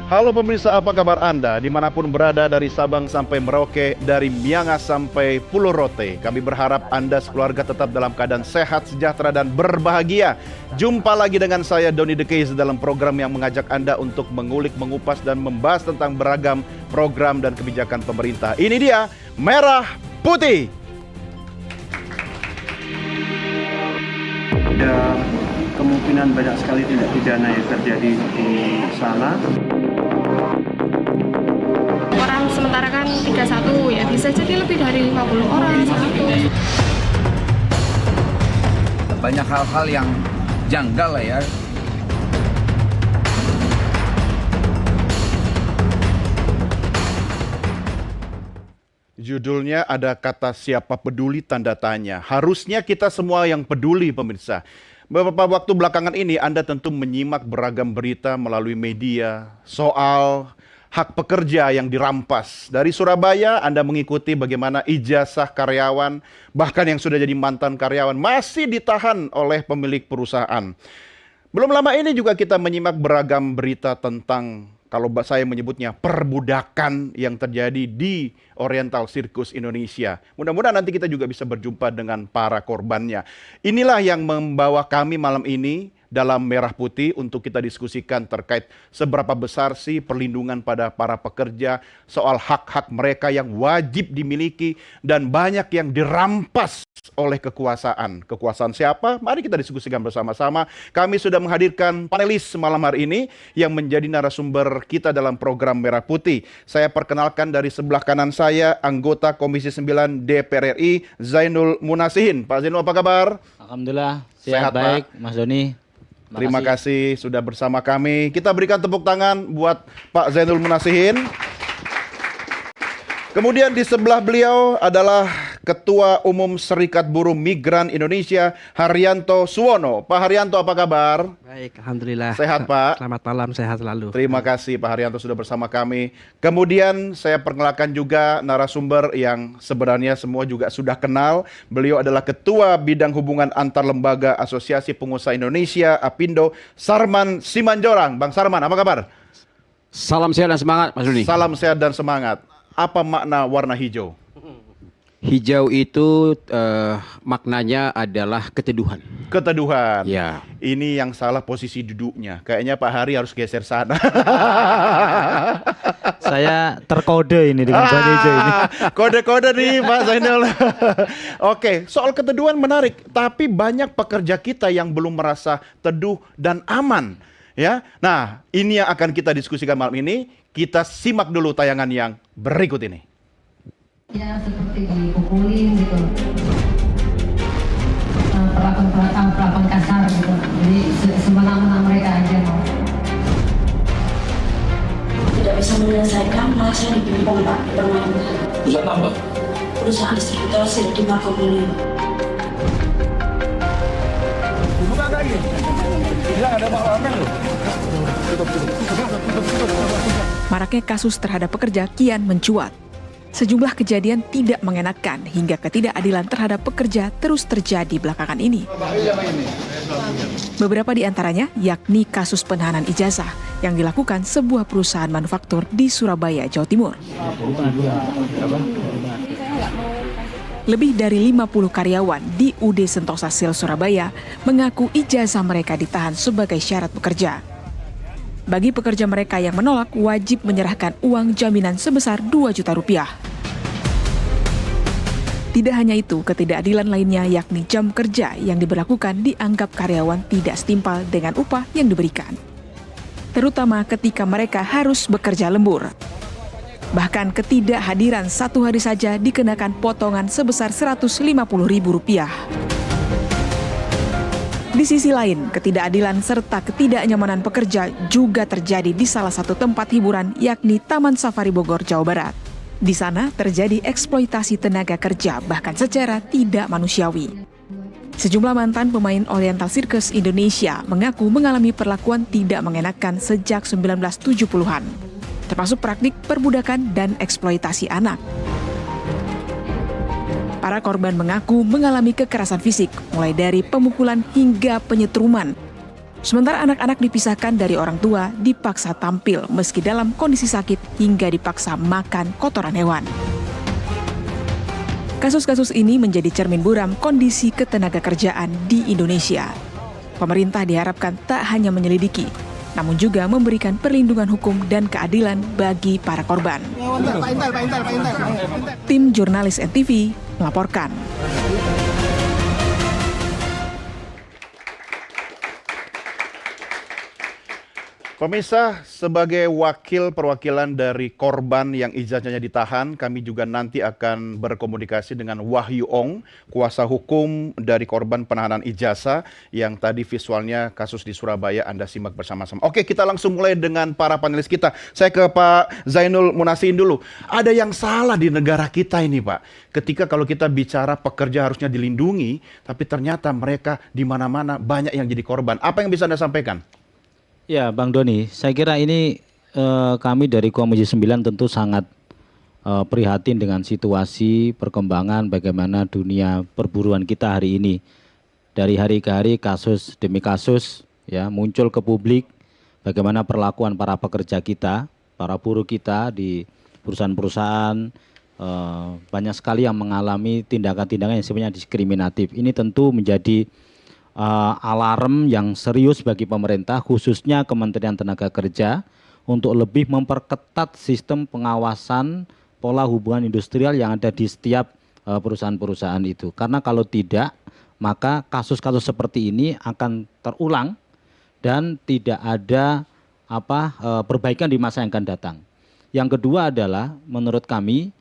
Halo pemirsa, apa kabar Anda? Dimanapun berada, dari Sabang sampai Merauke, dari Miangas sampai Pulau Rote, kami berharap Anda sekeluarga tetap dalam keadaan sehat, sejahtera, dan berbahagia. Jumpa lagi dengan saya, Doni The Case, dalam program yang mengajak Anda untuk mengulik, mengupas, dan membahas tentang beragam program dan kebijakan pemerintah. Ini dia, Merah Putih. Ada kemungkinan banyak sekali tindak pidana yang terjadi di sana. Orang sementara kan 31, ya bisa jadi lebih dari 50 orang. Banyak hal-hal yang janggal lah ya. Judulnya ada kata siapa peduli tanda tanya. Harusnya kita semua yang peduli, pemirsa. Beberapa waktu belakangan ini Anda tentu menyimak beragam berita melalui media soal hak pekerja yang dirampas. Dari Surabaya Anda mengikuti bagaimana ijazah karyawan, bahkan yang sudah jadi mantan karyawan, masih ditahan oleh pemilik perusahaan. Belum lama ini juga kita menyimak beragam berita tentang, kalau saya menyebutnya, perbudakan yang terjadi di Oriental Circus Indonesia. Mudah-mudahan nanti kita juga bisa berjumpa dengan para korbannya. Inilah yang membawa kami malam ini dalam Merah Putih untuk kita diskusikan terkait seberapa besar sih perlindungan pada para pekerja, soal hak-hak mereka yang wajib dimiliki dan banyak yang dirampas oleh kekuasaan. Kekuasaan siapa? Mari kita diskusikan bersama-sama. Kami sudah menghadirkan panelis malam hari ini yang menjadi narasumber kita dalam program Merah Putih. Saya perkenalkan dari sebelah kanan saya, anggota Komisi 9 DPR RI, Zainul Munasihin. Pak Zainul, apa kabar? Alhamdulillah, Sehat, baik, Pak. Mas Doni. Terima kasih sudah bersama kami. Kita berikan tepuk tangan buat Pak Zainul Munasihin. Kemudian di sebelah beliau adalah Ketua Umum Serikat Buruh Migran Indonesia, Haryanto Suwono. Pak Haryanto, apa kabar? Baik, Alhamdulillah. Sehat, Pak? Selamat malam, sehat selalu. Terima kasih Pak Haryanto sudah bersama kami. Kemudian saya perkenalkan juga narasumber yang sebenarnya semua juga sudah kenal. Beliau adalah Ketua Bidang Hubungan Antar Lembaga Asosiasi Pengusaha Indonesia, APindo, Sarman Simanjorang. Bang Sarman, apa kabar? Salam sehat dan semangat, Mas Doni. Salam sehat dan semangat. Apa makna warna hijau? Hijau itu maknanya adalah keteduhan. Keteduhan. Ya. Ini yang salah posisi duduknya. Kayaknya Pak Hari harus geser sana. Saya terkode ini dengan baju hijau ini. Kode-kode nih Pak Zainul. Oke, soal keteduhan menarik. Tapi banyak pekerja kita yang belum merasa teduh dan aman. Ya, nah ini yang akan kita diskusikan malam ini. Kita simak dulu tayangan yang berikut ini. Ya, seperti dipukulin gitu, perlakuan kasar gitu, jadi semena-mena mereka aja. Tidak bisa menyelesaikan, malah saya dibimbing Pak bermain. Perusahaan apa? Perusahaan distributor di Margomoli. Bukan lagi. Tidak ada malam loh. Maraknya kasus terhadap pekerja kian mencuat. Sejumlah kejadian tidak mengenakan hingga ketidakadilan terhadap pekerja terus terjadi belakangan ini. Beberapa di antaranya yakni kasus penahanan ijazah yang dilakukan sebuah perusahaan manufaktur di Surabaya, Jawa Timur. Lebih dari 50 karyawan di UD Sentosa Sil Surabaya mengaku ijazah mereka ditahan sebagai syarat bekerja. Bagi pekerja mereka yang menolak, wajib menyerahkan uang jaminan sebesar 2 juta rupiah. Tidak hanya itu, ketidakadilan lainnya yakni jam kerja yang diberlakukan dianggap karyawan tidak setimpal dengan upah yang diberikan. Terutama ketika mereka harus bekerja lembur. Bahkan ketidakhadiran 1 hari saja dikenakan potongan sebesar Rp150.000. Di sisi lain, ketidakadilan serta ketidaknyamanan pekerja juga terjadi di salah satu tempat hiburan yakni Taman Safari Bogor, Jawa Barat. Di sana terjadi eksploitasi tenaga kerja bahkan secara tidak manusiawi. Sejumlah mantan pemain Oriental Circus Indonesia mengaku mengalami perlakuan tidak mengenakan sejak 1970-an, termasuk praktik perbudakan dan eksploitasi anak. Para korban mengaku mengalami kekerasan fisik, mulai dari pemukulan hingga penyetruman. Sementara anak-anak dipisahkan dari orang tua, dipaksa tampil meski dalam kondisi sakit hingga dipaksa makan kotoran hewan. Kasus-kasus ini menjadi cermin buram kondisi ketenagakerjaan di Indonesia. Pemerintah diharapkan tak hanya menyelidiki, namun juga memberikan perlindungan hukum dan keadilan bagi para korban. Tim Jurnalis NTV melaporkan. Pemirsa, sebagai perwakilan dari korban yang ijazahnya ditahan, kami juga nanti akan berkomunikasi dengan Wahyu Ong, kuasa hukum dari korban penahanan ijazah yang tadi visualnya kasus di Surabaya Anda simak bersama-sama. Oke, kita langsung mulai dengan para panelis kita. Saya ke Pak Zainul Munasin dulu. Ada yang salah di negara kita ini, Pak. Ketika kalau kita bicara pekerja harusnya dilindungi, tapi ternyata mereka di mana-mana banyak yang jadi korban. Apa yang bisa Anda sampaikan? Ya, Bang Doni, saya kira ini kami dari Komisi 9 tentu sangat prihatin dengan situasi perkembangan bagaimana dunia perburuan kita hari ini. Dari hari ke hari kasus demi kasus ya muncul ke publik bagaimana perlakuan para pekerja kita, para buruh kita di perusahaan-perusahaan banyak sekali yang mengalami tindakan-tindakan yang sifatnya diskriminatif. Ini tentu menjadi alarm yang serius bagi pemerintah, khususnya Kementerian Tenaga Kerja, untuk lebih memperketat sistem pengawasan pola hubungan industrial yang ada di setiap perusahaan-perusahaan itu. Karena kalau tidak, maka kasus-kasus seperti ini akan terulang dan tidak ada perbaikan di masa yang akan datang. Yang kedua adalah menurut kami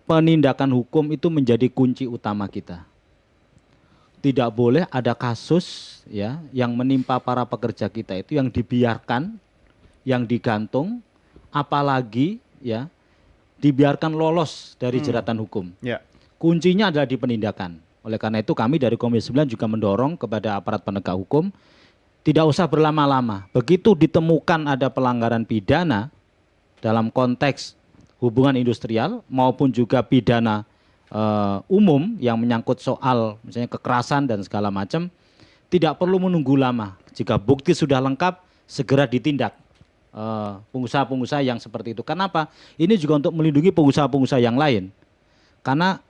penindakan hukum itu menjadi kunci utama kita. Tidak boleh ada kasus ya yang menimpa para pekerja kita itu yang dibiarkan, yang digantung, apalagi ya dibiarkan lolos dari jeratan hukum. Ya. Kuncinya adalah di penindakan. Oleh karena itu kami dari Komisi 9 juga mendorong kepada aparat penegak hukum tidak usah berlama-lama. Begitu ditemukan ada pelanggaran pidana dalam konteks hubungan industrial maupun juga pidana umum yang menyangkut soal misalnya kekerasan dan segala macam, tidak perlu menunggu lama. Jika bukti sudah lengkap, segera ditindak pengusaha-pengusaha yang seperti itu. Kenapa? Ini juga untuk melindungi pengusaha-pengusaha yang lain. Karena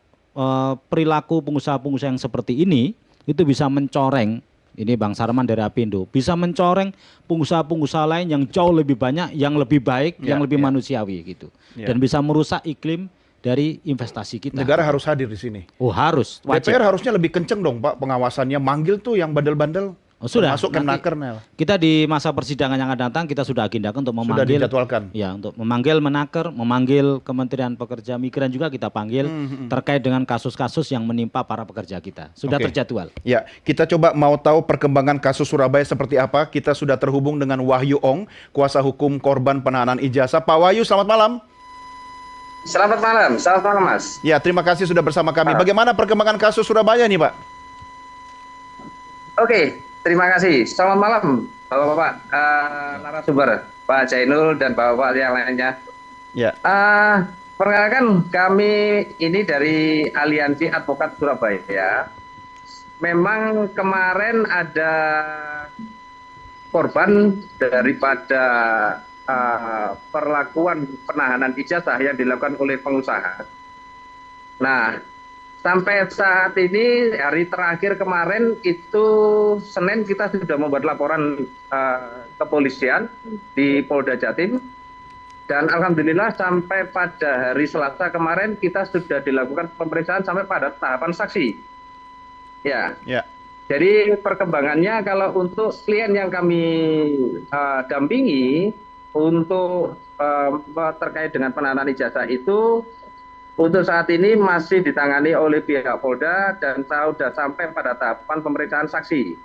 perilaku pengusaha-pengusaha yang seperti ini itu bisa mencoreng, ini Bang Sarman dari Apindo, bisa mencoreng pengusaha-pengusaha lain yang jauh lebih banyak, yang lebih baik, yang lebih manusiawi gitu. Dan bisa merusak iklim dari investasi kita. Negara harus hadir di sini. Oh harus, wajib. DPR harusnya lebih kenceng dong Pak pengawasannya, manggil tuh yang bandel-bandel. Oh, sudah. Masuk Kemenaker. Kita di masa persidangan yang akan datang kita sudah agendakan untuk memanggil. Sudah dijadwalkan. Ya, untuk memanggil Menaker, memanggil Kementerian Pekerja Migran juga kita panggil terkait dengan kasus-kasus yang menimpa para pekerja kita. Sudah terjadwal. Ya, kita coba mau tahu perkembangan kasus Surabaya seperti apa. Kita sudah terhubung dengan Wahyu Ong, kuasa hukum korban penahanan ijazah. Pak Wahyu, selamat malam. Selamat malam Mas. Ya, terima kasih sudah bersama kami. Bagaimana perkembangan kasus Surabaya nih Pak? Oke, terima kasih. Selamat malam Bapak-Bapak narasumber, Pak Zainul dan Bapak-Bapak yang lainnya. Ya. Perkenalkan kami ini dari Aliansi Advokat Surabaya. Memang kemarin ada korban daripada perlakuan penahanan ijazah yang dilakukan oleh pengusaha. Nah, sampai saat ini hari terakhir kemarin itu Senin kita sudah membuat laporan kepolisian di Polda Jatim dan alhamdulillah sampai pada hari Selasa kemarin kita sudah dilakukan pemeriksaan sampai pada tahapan saksi. Ya. Jadi perkembangannya kalau untuk klien yang kami dampingi untuk terkait dengan penahanan ijazah itu untuk saat ini masih ditangani oleh pihak Polda dan sudah sampai pada tahapan pemeriksaan saksi.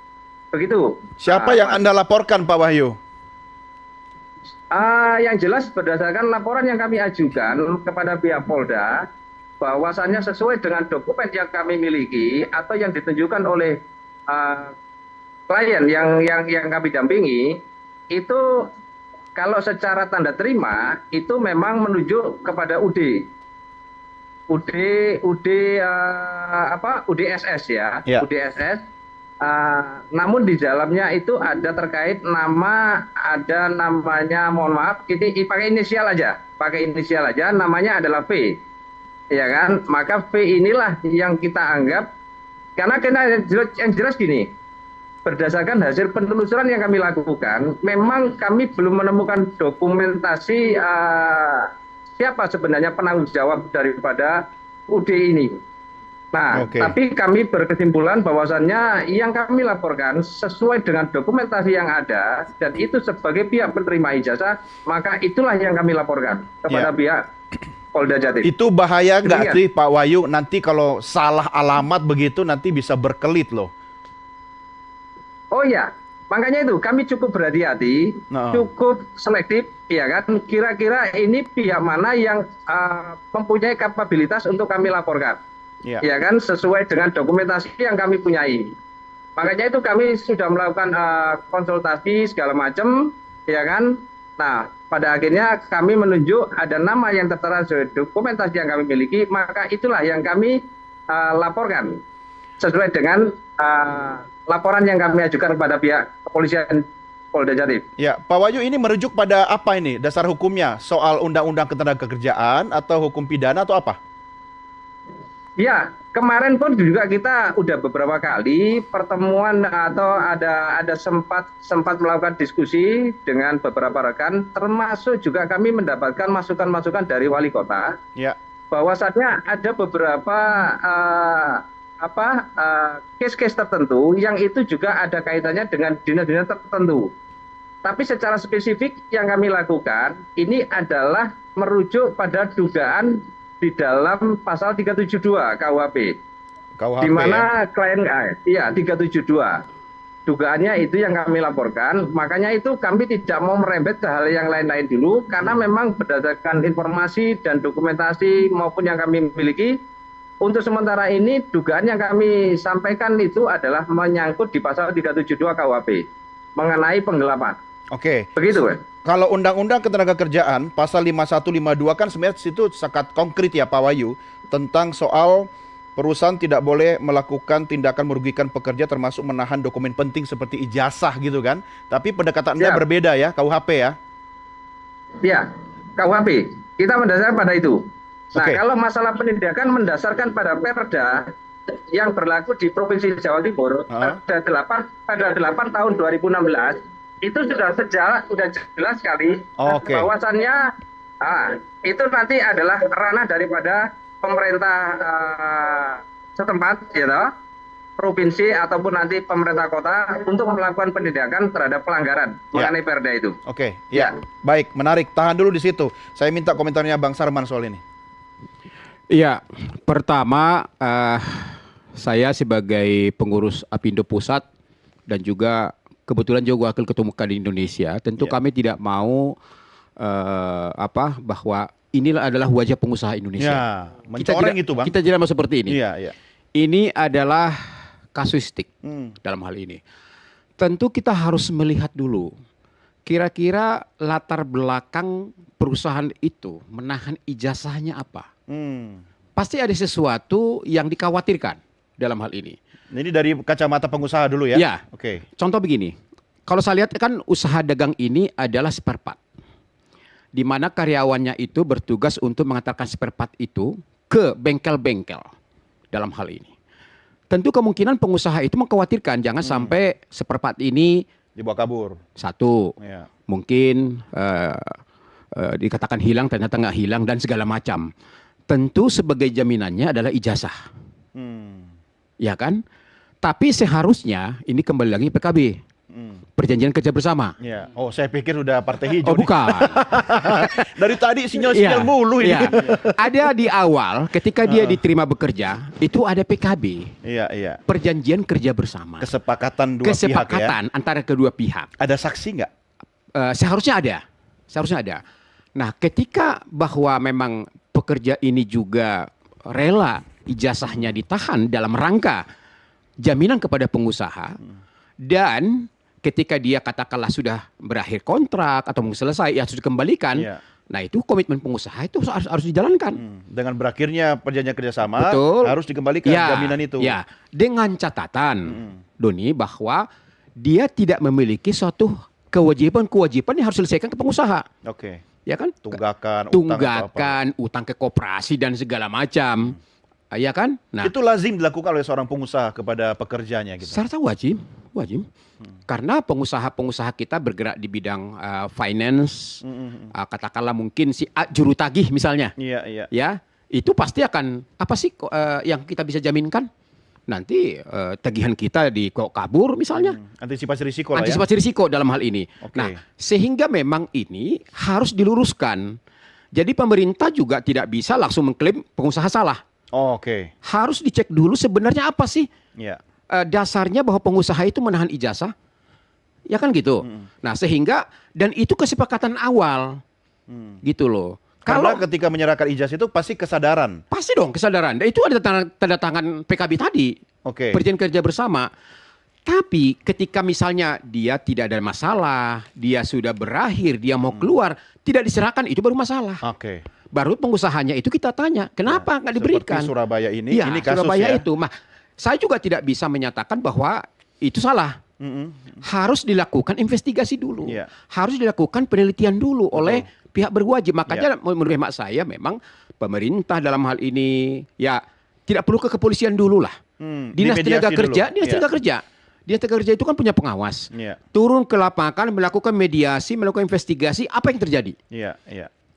Begitu. Siapa yang Anda laporkan Pak Wahyu? Yang jelas berdasarkan laporan yang kami ajukan kepada pihak Polda bahwasannya sesuai dengan dokumen yang kami miliki atau yang ditunjukkan oleh klien yang kami dampingi itu kalau secara tanda terima itu memang menuju kepada UDSS ya, UDSS Namun di dalamnya itu ada terkait nama, ada namanya, mohon maaf, ini pakai inisial aja, namanya adalah V, ya kan? Maka V inilah yang kita anggap, karena yang jelas gini, berdasarkan hasil penelusuran yang kami lakukan, memang kami belum menemukan dokumentasi siapa sebenarnya penanggung jawab daripada UD ini. Nah, tapi kami berkesimpulan bahwasannya yang kami laporkan sesuai dengan dokumentasi yang ada dan itu sebagai pihak penerima ijazah, maka itulah yang kami laporkan kepada pihak Polda Jatim. Itu bahaya nggak sih Pak Wahyu? Nanti kalau salah alamat begitu nanti bisa berkelit loh. Oh iya, makanya itu kami cukup berhati-hati, cukup selektif, ya kan? Kira-kira ini pihak mana yang mempunyai kapabilitas untuk kami laporkan. Ya kan, sesuai dengan dokumentasi yang kami punyai. Makanya itu kami sudah melakukan konsultasi segala macam, ya kan. Nah, pada akhirnya kami menunjuk ada nama yang tertera sesuai dokumentasi yang kami miliki, maka itulah yang kami laporkan sesuai dengan laporan yang kami ajukan kepada pihak kepolisian Polda Jatim. Ya, Pak Wahyu, ini merujuk pada apa ini dasar hukumnya? Soal Undang-Undang Ketenagakerjaan atau hukum pidana atau apa? Ya, kemarin pun juga kita udah beberapa kali pertemuan atau ada sempat melakukan diskusi dengan beberapa rekan, termasuk juga kami mendapatkan masukan-masukan dari wali kota. Ya. Bahwasannya ada beberapa case-case tertentu yang itu juga ada kaitannya dengan dinas-dinas tertentu. Tapi secara spesifik yang kami lakukan ini adalah merujuk pada dugaan di dalam pasal 372 KUHP. Di mana klien 372. Dugaannya itu yang kami laporkan, makanya itu kami tidak mau merembet ke hal yang lain-lain dulu karena memang berdasarkan informasi dan dokumentasi maupun yang kami miliki, untuk sementara ini dugaan yang kami sampaikan itu adalah menyangkut di pasal 372 KUHP mengenai penggelapan. Oke. Begitu, Pak. Kalau Undang-Undang Ketenagakerjaan pasal 51 52 kan sebenarnya situ sangat konkret ya Pak Wahyu tentang soal perusahaan tidak boleh melakukan tindakan merugikan pekerja termasuk menahan dokumen penting seperti ijazah gitu kan. Tapi pendekatannya berbeda ya, KUHP ya. Ya, KUHP. Kita mendasarkan pada itu. Nah, kalau masalah penindakan mendasarkan pada Perda yang berlaku di Provinsi Jawa Timur pada 8 tahun 2016 itu sudah jelas sekali bahwasannya itu nanti adalah ranah daripada pemerintah setempat, gitu, provinsi ataupun nanti pemerintah kota untuk melakukan penindakan terhadap pelanggaran mengenai Perda itu. Baik, menarik. Tahan dulu di situ. Saya minta komentarnya Bang Sarman soal ini. Iya, pertama saya sebagai pengurus Apindo Pusat dan juga kebetulan juga wakil ketua Kadin Indonesia, tentu kami tidak mau bahwa inilah adalah wajah pengusaha Indonesia. Mencoreng itu, Bang. Kita tidak mau seperti ini. Ini adalah kasuistik dalam hal ini. Tentu kita harus melihat dulu kira-kira latar belakang perusahaan itu menahan ijazahnya apa. Pasti ada sesuatu yang dikhawatirkan dalam hal ini. Ini dari kacamata pengusaha dulu ya? Ya. Contoh begini, kalau saya lihat kan usaha dagang ini adalah spare part, di mana karyawannya itu bertugas untuk mengantarkan spare part itu ke bengkel-bengkel dalam hal ini. Tentu kemungkinan pengusaha itu mengkhawatirkan jangan sampai spare part ini dibawa kabur. Satu, mungkin dikatakan hilang ternyata nggak hilang dan segala macam. Tentu sebagai jaminannya adalah ijazah. Ya kan? Tapi seharusnya ini kembali lagi PKB. Perjanjian kerja bersama. Oh, saya pikir udah partai hijau. Oh, bukan. Dari tadi sinyal-sinyal mulu ini. Ada di awal ketika dia diterima bekerja, itu ada PKB. Perjanjian kerja bersama. Kesepakatan dua pihak ya. Antara kedua pihak. Ada saksi nggak? Seharusnya ada. Nah, ketika bahwa memang pekerja ini juga rela ijazahnya ditahan dalam rangka jaminan kepada pengusaha, dan ketika dia katakanlah sudah berakhir kontrak atau selesai, ya sudah dikembalikan, Nah itu komitmen pengusaha itu harus dijalankan. Dengan berakhirnya perjanjian kerjasama, Betul. harus dikembalikan jaminan itu. Ya, dengan catatan, Doni, bahwa dia tidak memiliki suatu kewajiban yang harus diselesaikan ke pengusaha. Oke. Ya kan? Tunggakan, utang ke koperasi dan segala macam. Ya kan? Nah, itu lazim dilakukan oleh seorang pengusaha kepada pekerjanya gitu. secara wajib. Karena pengusaha-pengusaha kita bergerak di bidang finance, katakanlah mungkin si juru tagih misalnya. Iya. Ya, itu pasti akan apa sih yang kita bisa jaminkan? Nanti tagihan kita kabur misalnya. Antisipasi risiko lah ya. Antisipasi risiko dalam hal ini. Oke. Nah, sehingga memang ini harus diluruskan. Jadi pemerintah juga tidak bisa langsung mengklaim pengusaha salah. Oke. Harus dicek dulu sebenarnya apa sih Iya. dasarnya bahwa pengusaha itu menahan ijazah. Ya kan gitu. Nah, sehingga dan itu kesepakatan awal. Gitu loh. Karena ketika menyerahkan ijazah itu pasti kesadaran. Pasti dong kesadaran. Dan itu ada tanda tangan PKB tadi. Oke. Perjanjian kerja bersama. Tapi ketika misalnya dia tidak ada masalah, dia sudah berakhir, dia mau keluar, tidak diserahkan, itu baru masalah. Oke. Baru pengusahanya itu kita tanya, kenapa nggak diberikan? Seperti Surabaya ini Iya, kasus Surabaya ya. itu. Nah, saya juga tidak bisa menyatakan bahwa itu salah. Harus dilakukan investigasi dulu. Iya. Harus dilakukan penelitian dulu oleh pihak berwajib. Makanya menurut hemat saya memang pemerintah dalam hal ini ya tidak perlu ke kepolisian dulu lah. Dinas Tenaga Kerja, Dinas Tenaga Kerja itu kan punya pengawas. Turun ke lapangan, melakukan mediasi, melakukan investigasi, apa yang terjadi.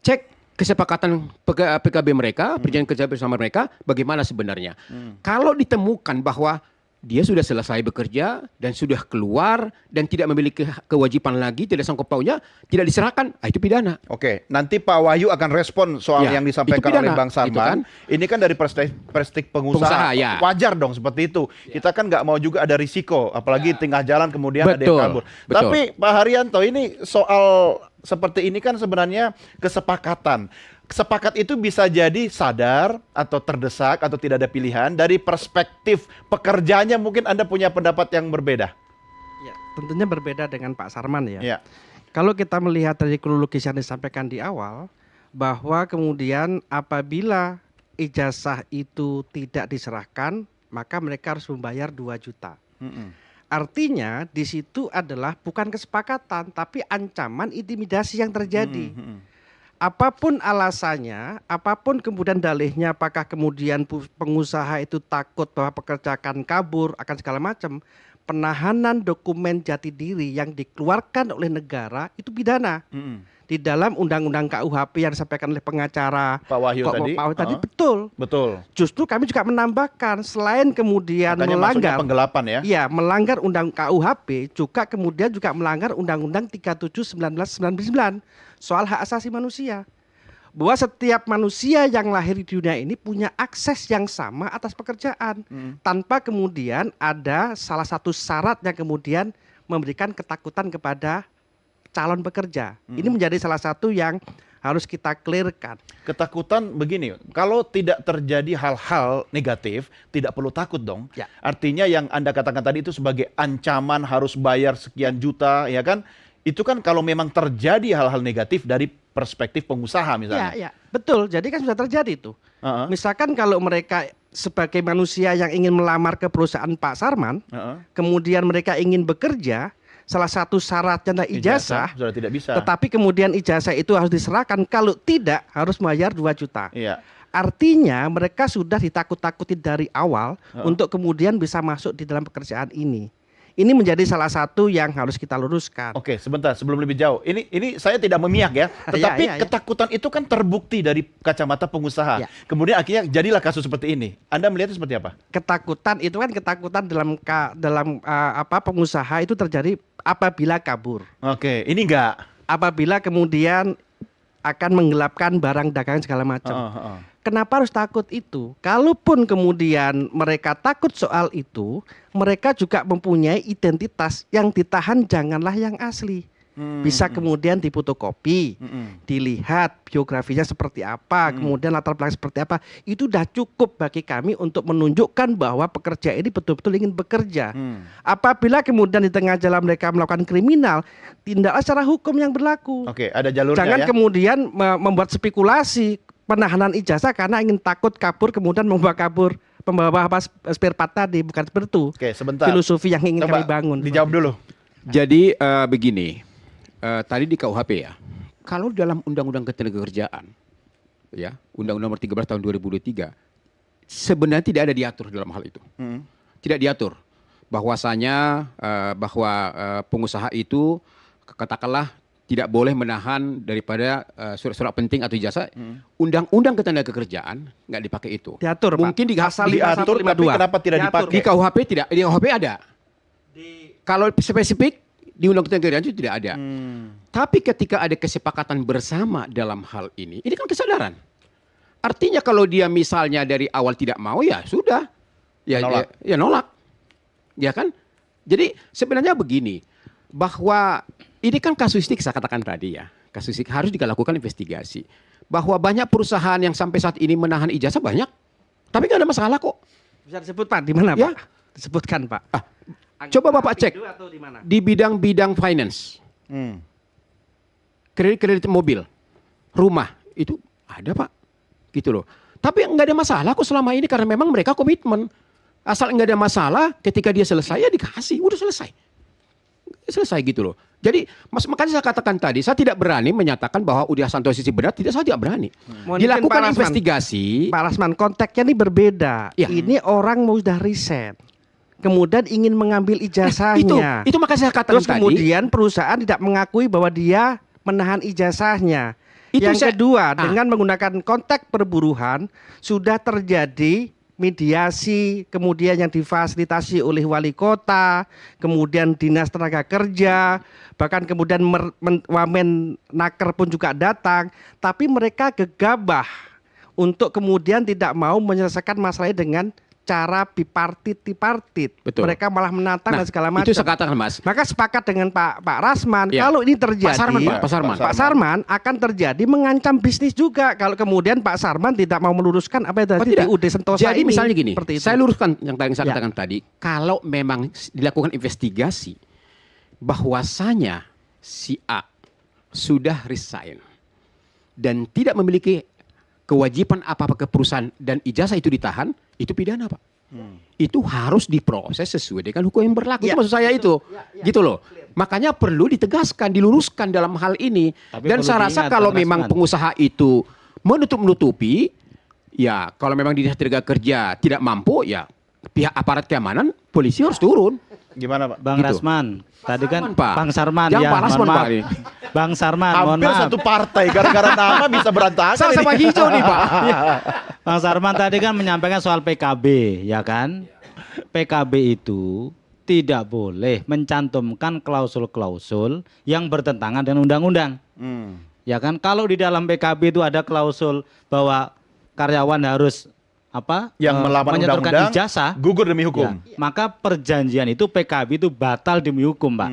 Cek kesepakatan PKB mereka, perjanjian kerja bersama mereka, bagaimana sebenarnya. Kalau ditemukan bahwa dia sudah selesai bekerja dan sudah keluar dan tidak memiliki kewajiban lagi, tidak sanggup paunya, tidak diserahkan, itu pidana. Oke, nanti Pak Wahyu akan respon soal yang disampaikan oleh Bang Sarman. Ini kan dari perspektif pengusaha. Wajar dong seperti itu. Kita kan nggak mau juga ada risiko, apalagi tengah jalan kemudian ada yang kabur. Tapi Pak Haryanto, ini soal seperti ini kan sebenarnya kesepakatan. Sepakat itu bisa jadi sadar atau terdesak atau tidak ada pilihan. Dari perspektif pekerjanya mungkin Anda punya pendapat yang berbeda. Ya, tentunya berbeda dengan Pak Sarman ya. Kalau kita melihat dari kronologis yang disampaikan di awal, bahwa kemudian apabila ijazah itu tidak diserahkan, maka mereka harus membayar 2 juta. Artinya di situ adalah bukan kesepakatan, tapi ancaman intimidasi yang terjadi. Apapun alasannya, apapun kemudian dalihnya, apakah kemudian pengusaha itu takut bahwa pekerja akan kabur, akan segala macam, penahanan dokumen jati diri yang dikeluarkan oleh negara itu pidana. Di dalam undang-undang KUHP yang disampaikan oleh pengacara Pak Wahyu tadi betul. Justru kami juga menambahkan selain kemudian melanggar penggelapan ya. Iya, melanggar undang KUHP juga kemudian juga melanggar Undang-Undang 37 1999 soal hak asasi manusia. Bahwa setiap manusia yang lahir di dunia ini punya akses yang sama atas pekerjaan tanpa kemudian ada salah satu syarat yang kemudian memberikan ketakutan kepada calon pekerja. Ini menjadi salah satu yang harus kita clearkan. Ketakutan begini, kalau tidak terjadi hal-hal negatif, tidak perlu takut dong. Artinya yang Anda katakan tadi itu sebagai ancaman harus bayar sekian juta, ya kan? Itu kan kalau memang terjadi hal-hal negatif dari perspektif pengusaha misalnya. Ya, betul. Jadi kan sudah terjadi itu. Misalkan kalau mereka sebagai manusia yang ingin melamar ke perusahaan Pak Sarman, kemudian mereka ingin bekerja, salah satu syaratnya adalah ijazah, sudah tidak bisa. Tetapi kemudian ijazah itu harus diserahkan, kalau tidak harus bayar 2 juta. Artinya mereka sudah ditakut-takuti dari awal untuk kemudian bisa masuk di dalam pekerjaan ini. Ini menjadi salah satu yang harus kita luruskan. Oke, sebentar sebelum lebih jauh. Ini saya tidak memihak ya, tetapi ketakutan itu kan terbukti dari kacamata pengusaha. Kemudian akhirnya jadilah kasus seperti ini. Anda melihatnya seperti apa? Ketakutan itu kan ketakutan dalam pengusaha itu terjadi apabila kabur. Oke, ini enggak. Apabila kemudian akan menggelapkan barang dagangan segala macam. Kenapa harus takut itu? Kalaupun kemudian mereka takut soal itu, mereka juga mempunyai identitas yang ditahan janganlah yang asli. Bisa kemudian difotokopi, dilihat biografinya seperti apa, kemudian latar belakang seperti apa. Itu sudah cukup bagi kami untuk menunjukkan bahwa pekerja ini betul-betul ingin bekerja. Apabila kemudian di tengah jalan mereka melakukan kriminal, tindaklah secara hukum yang berlaku. Oke, ada jalurnya. Jangan ya. kemudian membuat spekulasi penahanan ijazah karena ingin takut kabur, kemudian membawa kabur pembawa spare part tadi. Bukan seperti itu. Oke, sebentar. Filosofi yang ingin Coba kami bangun. dijawab dulu. Jadi begini, tadi di KUHP ya, kalau dalam Undang-Undang Ketenagakerjaan, ya Undang-Undang Nomor 13 Tahun 2023, sebenarnya tidak ada diatur dalam hal itu. Tidak diatur bahwasanya bahwa pengusaha itu katakanlah tidak boleh menahan daripada surat-surat penting atau ijazah. Undang-Undang Ketenagakerjaan nggak dipakai itu. Diatur, mungkin Pak. Pasal diatur, tapi kenapa tidak dipakai? Di KUHP tidak, di KUHP ada. Kalau spesifik di Undang-Undang Ketenagakerjaan itu tidak ada. Tapi ketika ada kesepakatan bersama dalam hal ini kan kesadaran. Artinya kalau dia misalnya dari awal tidak mau, ya sudah, ya nolak. Ya nolak, ya kan? Jadi sebenarnya begini, bahwa ini kan kasuistik saya katakan tadi ya, kasuistik harus dilakukan investigasi. Bahwa banyak perusahaan yang sampai saat ini menahan ijazah banyak, tapi nggak ada masalah kok. Bisa disebut Pak, di mana Ya. Pak? Disebutkan Pak. Coba Bapak cek di bidang-bidang finance, kredit mobil, rumah, itu ada Pak, gitu loh. Tapi nggak ada masalah kok selama ini karena memang mereka komitmen. Asal nggak ada masalah, ketika dia selesai ya dikasih, udah selesai, gitu loh. Jadi makanya saya katakan tadi, saya tidak berani menyatakan bahwa Udi Harsanto sisi benar, saya tidak berani. Dilakukan investigasi. Pak Rasman, konteksnya ini berbeda. Ya. Ini orang mau sudah riset, kemudian ingin mengambil ijazahnya. Itu makanya saya katakan Terus kemudian perusahaan tidak mengakui bahwa dia menahan ijazahnya. Yang kedua, dengan menggunakan konteks perburuhan sudah terjadi mediasi, kemudian yang difasilitasi oleh wali kota, kemudian dinas tenaga kerja, bahkan kemudian Wamen Naker pun juga datang, tapi mereka gegabah untuk kemudian tidak mau menyelesaikan masalahnya dengan cara bipartit. Betul. Mereka malah menantang dan segala macam. Itu saya katakan Mas. Maka sepakat dengan Pak Rasman, Ya. kalau ini terjadi, Pak Sarman akan terjadi mengancam bisnis juga kalau kemudian Pak Sarman tidak mau meluruskan apa yang tadi di UD Sentosa Jadi ini. misalnya gini, Seperti itu. saya luruskan yang tadi saya katakan tadi, kalau memang dilakukan investigasi bahwasanya si A sudah resign dan tidak memiliki kewajiban apa-apa ke perusahaan dan ijazah itu ditahan, itu pidana Pak. Itu harus diproses sesuai dengan hukum yang berlaku. Itu maksud saya itu. Gitu loh. Makanya perlu ditegaskan, diluruskan dalam hal ini. Tapi dan saya rasa kalau memang pengusaha itu menutup-nutupi, ya kalau memang di Dinas Tenaga Kerja tidak mampu, ya pihak aparat keamanan, polisi harus turun. Gimana Pak? Bang Rasman, tadi kan Pak. Bang Sarman Jangan ya, Pak Rasman, mohon maaf. Pak, ini. Bang Sarman, mohon Hampir maaf. satu partai, gara-gara nama bisa berantakan. Sama-sama ini. hijau nih Pak. Bang Sarman tadi kan menyampaikan soal PKB, ya kan? PKB itu tidak boleh mencantumkan klausul-klausul yang bertentangan dengan undang-undang. Ya kan? Kalau di dalam PKB itu ada klausul bahwa karyawan harus yang melawan menyetorkan undang-undang, ijazah, gugur demi hukum. ya, maka perjanjian itu PKB itu batal demi hukum, Pak.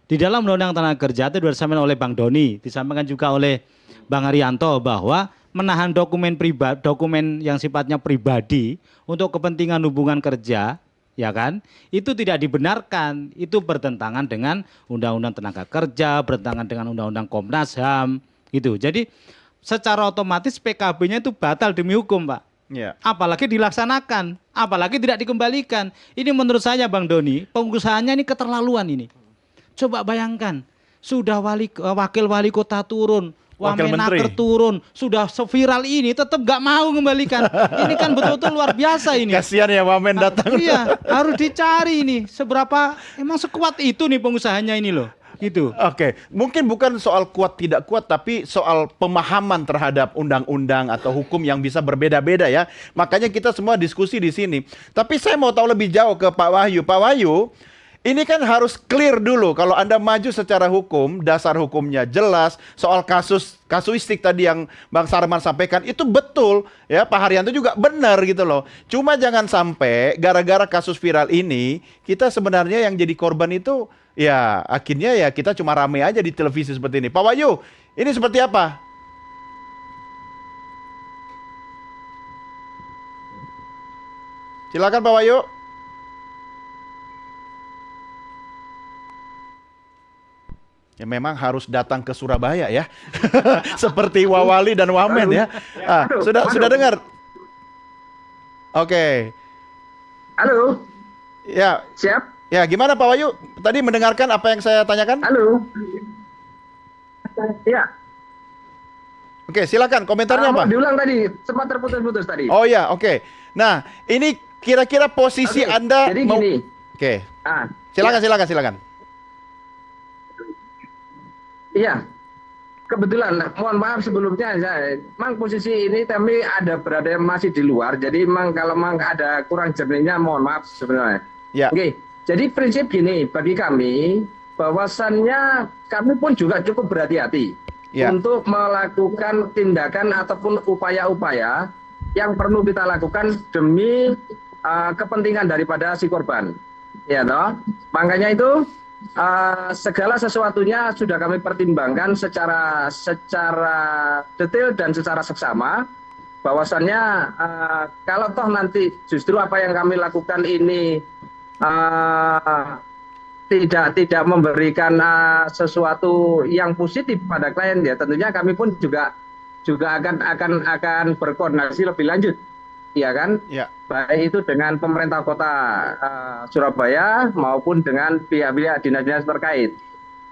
Di dalam Undang-Undang Tenaga Kerja itu disampaikan oleh Bang Doni, disampaikan juga oleh Bang Arianto bahwa menahan dokumen pribadi, dokumen yang sifatnya pribadi untuk kepentingan hubungan kerja, ya kan? Itu tidak dibenarkan. Itu bertentangan dengan Undang-Undang Tenaga Kerja, bertentangan dengan Undang-Undang Komnas HAM, gitu. Jadi secara otomatis PKB-nya itu batal demi hukum, Pak. Ya. Apalagi dilaksanakan, apalagi tidak dikembalikan. Ini menurut saya Bang Doni, pengusahanya ini keterlaluan ini. Coba bayangkan, sudah wakil wali kota turun, Wamenaker turun, sudah seviral ini tetap gak mau kembalikan. Ini kan betul-betul luar biasa ini. Kasihan ya Wamen datang. Iya, harus dicari ini seberapa emang sekuat itu nih pengusahanya ini loh. Gitu. Oke, mungkin bukan soal kuat tidak kuat, tapi soal pemahaman terhadap undang-undang atau hukum yang bisa berbeda-beda ya. Makanya kita semua diskusi di sini. Tapi saya mau tahu lebih jauh ke Pak Wahyu. Pak Wahyu, ini kan harus clear dulu. Kalau Anda maju secara hukum, dasar hukumnya jelas, soal kasuistik tadi yang Bang Sarman sampaikan itu betul, ya Pak Haryanto juga benar gitu loh. Cuma jangan sampai gara-gara kasus viral ini kita sebenarnya yang jadi korban itu ya akhirnya ya kita cuma rame aja di televisi seperti ini. Pak Wahyu, ini seperti apa? Silakan Pak Wahyu. Ya memang harus datang ke Surabaya ya. Seperti Wawali dan Wamen ya. Sudah dengar? Oke. Halo. Ya. Siap. Ya, gimana Pak Wahyu? Tadi mendengarkan apa yang saya tanyakan? Halo. Ya. Oke, silakan komentarnya apa? Diulang tadi, sempat terputus-putus tadi. Oh ya, oke. Nah, ini kira-kira posisi Anda jadi mau... gini. Oke. Silakan. Iya, kebetulan, mohon maaf sebelumnya, memang posisi ini kami berada masih di luar, jadi memang kalau memang ada kurang jernihnya, mohon maaf sebenarnya. Ya. Oke, jadi prinsip gini, bagi kami, bahwasannya kami pun juga cukup berhati-hati untuk melakukan tindakan ataupun upaya-upaya yang perlu kita lakukan demi kepentingan daripada si korban. Ya toh, makanya itu segala sesuatunya sudah kami pertimbangkan secara detail dan secara seksama, bahwasannya kalau toh nanti justru apa yang kami lakukan ini tidak memberikan sesuatu yang positif pada klien, ya tentunya kami pun juga akan berkoordinasi lebih lanjut, ya kan? Ya. Baik itu dengan pemerintah kota Surabaya maupun dengan pihak-pihak dinas-dinas terkait.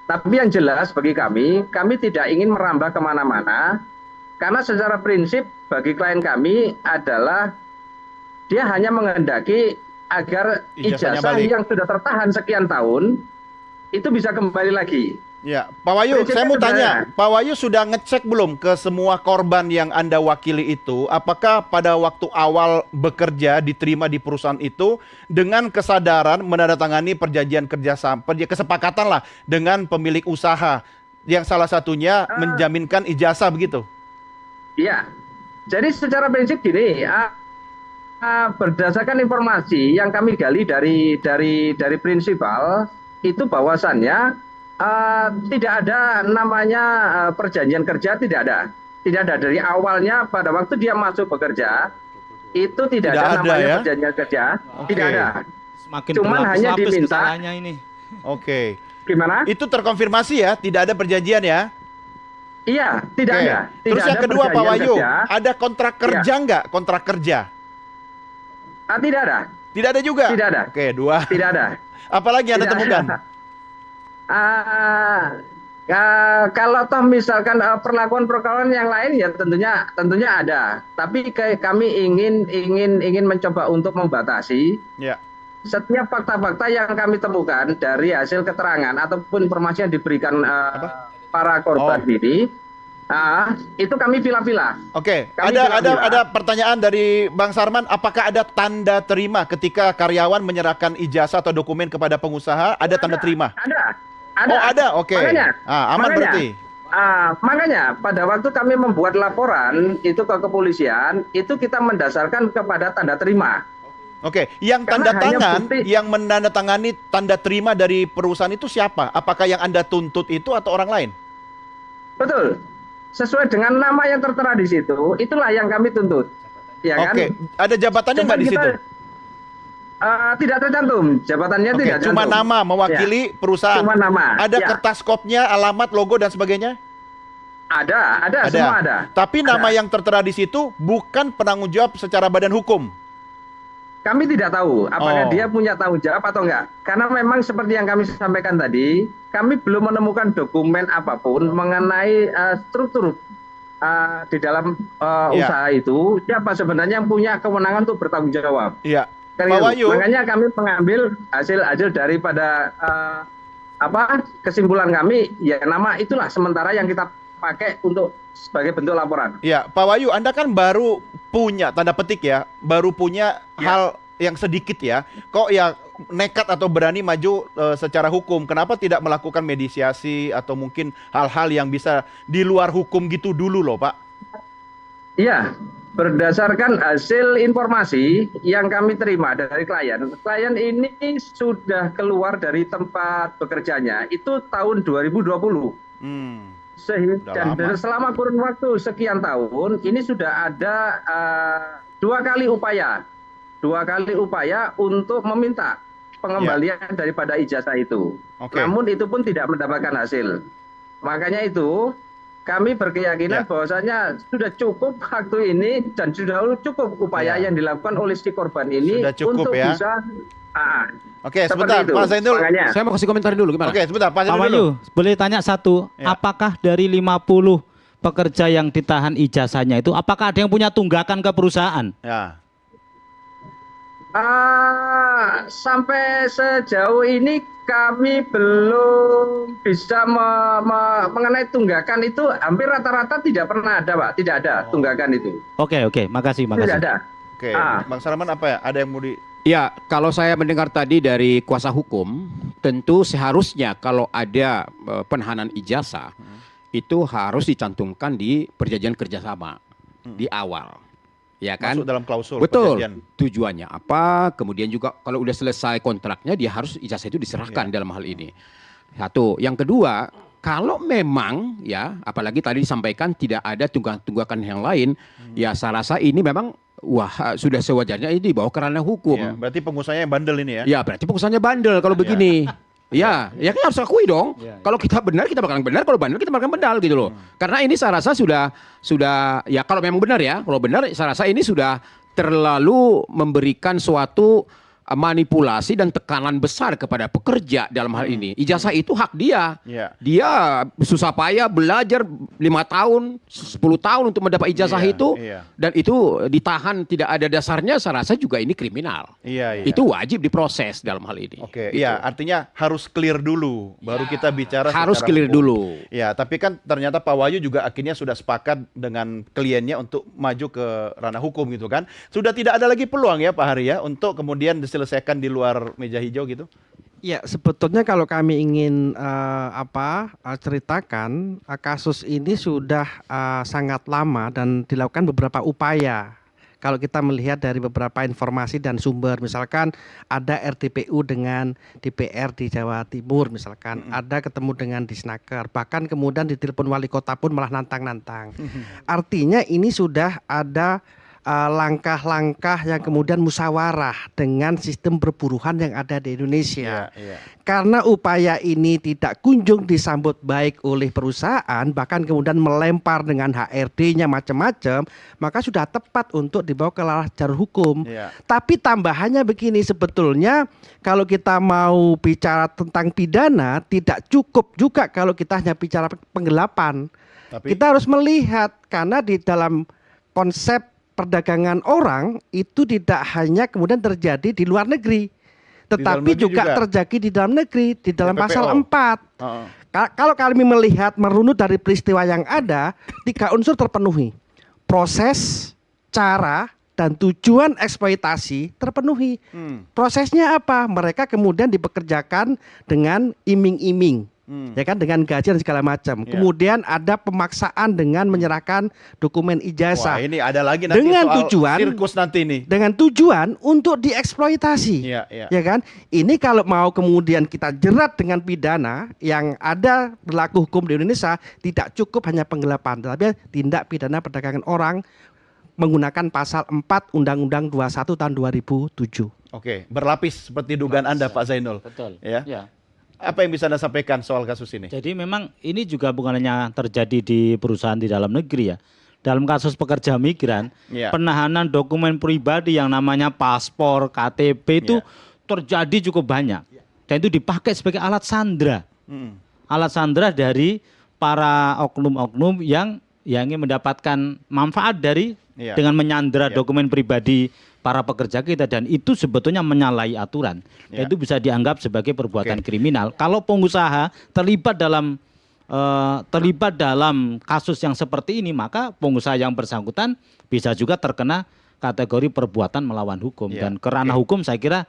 Tapi yang jelas bagi kami tidak ingin merambah kemana-mana, karena secara prinsip bagi klien kami adalah dia hanya menghendaki agar ijazah yang sudah tertahan sekian tahun itu bisa kembali lagi. Ya, Pak Wahyu, saya mau tanya, Pak Wahyu sudah ngecek belum ke semua korban yang Anda wakili itu, apakah pada waktu awal bekerja diterima di perusahaan itu dengan kesadaran menandatangani perjanjian kerjasama, kesepakatan lah dengan pemilik usaha yang salah satunya menjaminkan ijazah begitu? Iya, jadi secara prinsip gini, berdasarkan informasi yang kami gali dari prinsipal itu bahwasannya tidak ada namanya perjanjian kerja, tidak ada dari awalnya pada waktu dia masuk bekerja itu tidak ada namanya ya? Perjanjian kerja, tidak ada. Semakin cuman hanya diminta. ini. Oke. Gimana? Itu terkonfirmasi ya, tidak ada perjanjian ya? Iya, tidak ada. Terus yang kedua Pak Wahyu, ada kontrak kerja nggak? Kontrak kerja? Tidak ada. Tidak ada juga? Tidak ada. Oke, dua. Tidak ada. Apalagi Anda temukan? Kalau toh misalkan perlakuan yang lain ya tentunya ada. Tapi kami ingin mencoba untuk membatasi setiap fakta-fakta yang kami temukan dari hasil keterangan ataupun informasi yang diberikan para korban ini. Itu kami pilah-pilah. Oke, ada pertanyaan dari Bang Sarman, apakah ada tanda terima ketika karyawan menyerahkan ijazah atau dokumen kepada pengusaha? Ada tanda terima? Ada. Oh ada, oke. Aman berarti. Makanya pada waktu kami membuat laporan itu ke kepolisian, itu kita mendasarkan kepada tanda terima. Oke, yang tanda tangan, yang menandatangani tanda terima dari perusahaan itu siapa? Apakah yang Anda tuntut itu atau orang lain? Betul. Sesuai dengan nama yang tertera di situ, itulah yang kami tuntut. Ya kan? Oke, ada jabatannya nggak di situ? Tidak tercantum, jabatannya tidak cuma cantum. Nama mewakili perusahaan. Cuma nama. Ada kertas kopnya, alamat, logo dan sebagainya? Ada, semua ada. Tapi nama yang tertera di situ bukan penanggung jawab secara badan hukum. Kami tidak tahu apakah dia punya tanggung jawab atau enggak. Karena memang seperti yang kami sampaikan tadi, kami belum menemukan dokumen apapun mengenai struktur di dalam usaha itu. Siapa sebenarnya yang punya kewenangan untuk bertanggung jawab. Iya. Pak Wahyu, makanya kami mengambil hasil daripada kesimpulan kami, ya nama itulah sementara yang kita pakai untuk sebagai bentuk laporan. Ya, Pak Wahyu, Anda kan baru punya tanda petik ya, baru punya hal yang sedikit ya. Kok ya nekat atau berani maju secara hukum? Kenapa tidak melakukan mediasi atau mungkin hal-hal yang bisa di luar hukum gitu dulu loh, Pak? Iya, berdasarkan hasil informasi yang kami terima dari klien ini sudah keluar dari tempat bekerjanya itu tahun 2020. Dan selama kurun waktu sekian tahun ini sudah ada 2 kali upaya untuk meminta pengembalian daripada ijazah itu. Namun itu pun tidak mendapatkan hasil. Makanya itu kami berkeyakinan bahwasanya sudah cukup waktu ini dan sudah cukup upaya yang dilakukan oleh si korban ini untuk bisa Oke, sebentar Pak Zainul. Saya mau kasih komentar dulu gimana? Oke, sebentar Pak Zainul. Pak Wahyu, boleh tanya satu, apakah dari 50 pekerja yang ditahan ijazahnya itu apakah ada yang punya tunggakan ke perusahaan? Ya. Sampai sejauh ini kami belum bisa mengenai tunggakan itu, hampir rata-rata tidak pernah ada, Pak. Tidak ada tunggakan itu. Oke, makasih. Tidak ada. Oke, Bang Sarman apa ya? Ada yang mau di... Ya, kalau saya mendengar tadi dari kuasa hukum, tentu seharusnya kalau ada penahanan ijazah, itu harus dicantumkan di perjanjian kerjasama di awal. Ya kan? Masuk dalam klausul. Betul. Perjanjian. Tujuannya apa? Kemudian juga kalau udah selesai kontraknya dia harus ijazah itu diserahkan dalam hal ini. Satu. Yang kedua, kalau memang ya, apalagi tadi disampaikan tidak ada tunggakan yang lain, ya saya rasa ini memang sudah sewajarnya ini dibawa ke ranah hukum. Ya, berarti pengusahanya yang bandel ini ya? Ya, berarti pengusahanya bandel kalau begini. Ya kita harus akui dong. Kalau kita benar kita bakalan benar, kalau bandel kita bakalan benar gitu loh. Karena ini saya rasa sudah ya kalau memang benar ya, kalau benar saya rasa ini sudah terlalu memberikan suatu manipulasi dan tekanan besar kepada pekerja dalam hal ini. Ijazah itu hak dia. Dia susah payah belajar 5 tahun, 10 tahun untuk mendapat ijazah itu. Dan itu ditahan tidak ada dasarnya, saya rasa juga ini kriminal. Itu wajib diproses dalam hal ini. Oke, iya, artinya harus clear dulu, baru kita bicara. Harus clear dulu. Ya, tapi kan ternyata Pak Wahyu juga akhirnya sudah sepakat dengan kliennya untuk maju ke ranah hukum gitu kan. Sudah tidak ada lagi peluang ya Pak Hari ya untuk kemudian diselesaikan di luar meja hijau gitu? Ya, sebetulnya kalau kami ingin ceritakan kasus ini sudah sangat lama dan dilakukan beberapa upaya. Kalau kita melihat dari beberapa informasi dan sumber, misalkan ada RTPU dengan DPR di Jawa Timur, misalkan ada ketemu dengan Disnaker, bahkan kemudian ditelepon wali kota pun malah nantang-nantang. Artinya ini sudah ada langkah-langkah yang kemudian musyawarah dengan sistem perburuhan yang ada di Indonesia. Karena upaya ini tidak kunjung disambut baik oleh perusahaan, bahkan kemudian melempar dengan HRD-nya macam-macam, maka sudah tepat untuk dibawa ke ranah jalur hukum. Tapi tambahannya begini, sebetulnya kalau kita mau bicara tentang pidana, tidak cukup juga kalau kita hanya bicara penggelapan. Kita harus melihat, karena di dalam konsep perdagangan orang itu tidak hanya kemudian terjadi di luar negeri, tetapi juga terjadi di dalam negeri, di dalam pasal 4. Kalau kami melihat merunut dari peristiwa yang ada, 3 unsur terpenuhi. Proses, cara, dan tujuan eksploitasi terpenuhi. Prosesnya apa? Mereka kemudian dipekerjakan dengan iming-iming. Ya kan, dengan gaji dan segala macam. Kemudian ada pemaksaan dengan menyerahkan dokumen ijazah. Wah, ini ada lagi nanti dengan soal tujuan sirkus nanti nih. Dengan tujuan untuk dieksploitasi. Ya kan? Ini kalau mau kemudian kita jerat dengan pidana yang ada berlaku hukum di Indonesia, tidak cukup hanya penggelapan, tetapi tindak pidana perdagangan orang menggunakan pasal 4 Undang-Undang 21 tahun 2007. Oke, berlapis seperti dugaan Anda Pak Zainul. Betul. Ya. Apa yang bisa Anda sampaikan soal kasus ini? Jadi memang ini juga bukan hanya terjadi di perusahaan di dalam negeri ya. Dalam kasus pekerja migran, penahanan dokumen pribadi yang namanya paspor, KTP itu terjadi cukup banyak. Dan itu dipakai sebagai alat sandera. Alat sandera dari para oknum-oknum yang ingin mendapatkan manfaat dari dengan menyandera dokumen pribadi para pekerja kita, dan itu sebetulnya menyalahi aturan. Dan itu bisa dianggap sebagai perbuatan kriminal. Kalau pengusaha terlibat dalam kasus yang seperti ini, maka pengusaha yang bersangkutan bisa juga terkena kategori perbuatan melawan hukum. Dan kerana hukum saya kira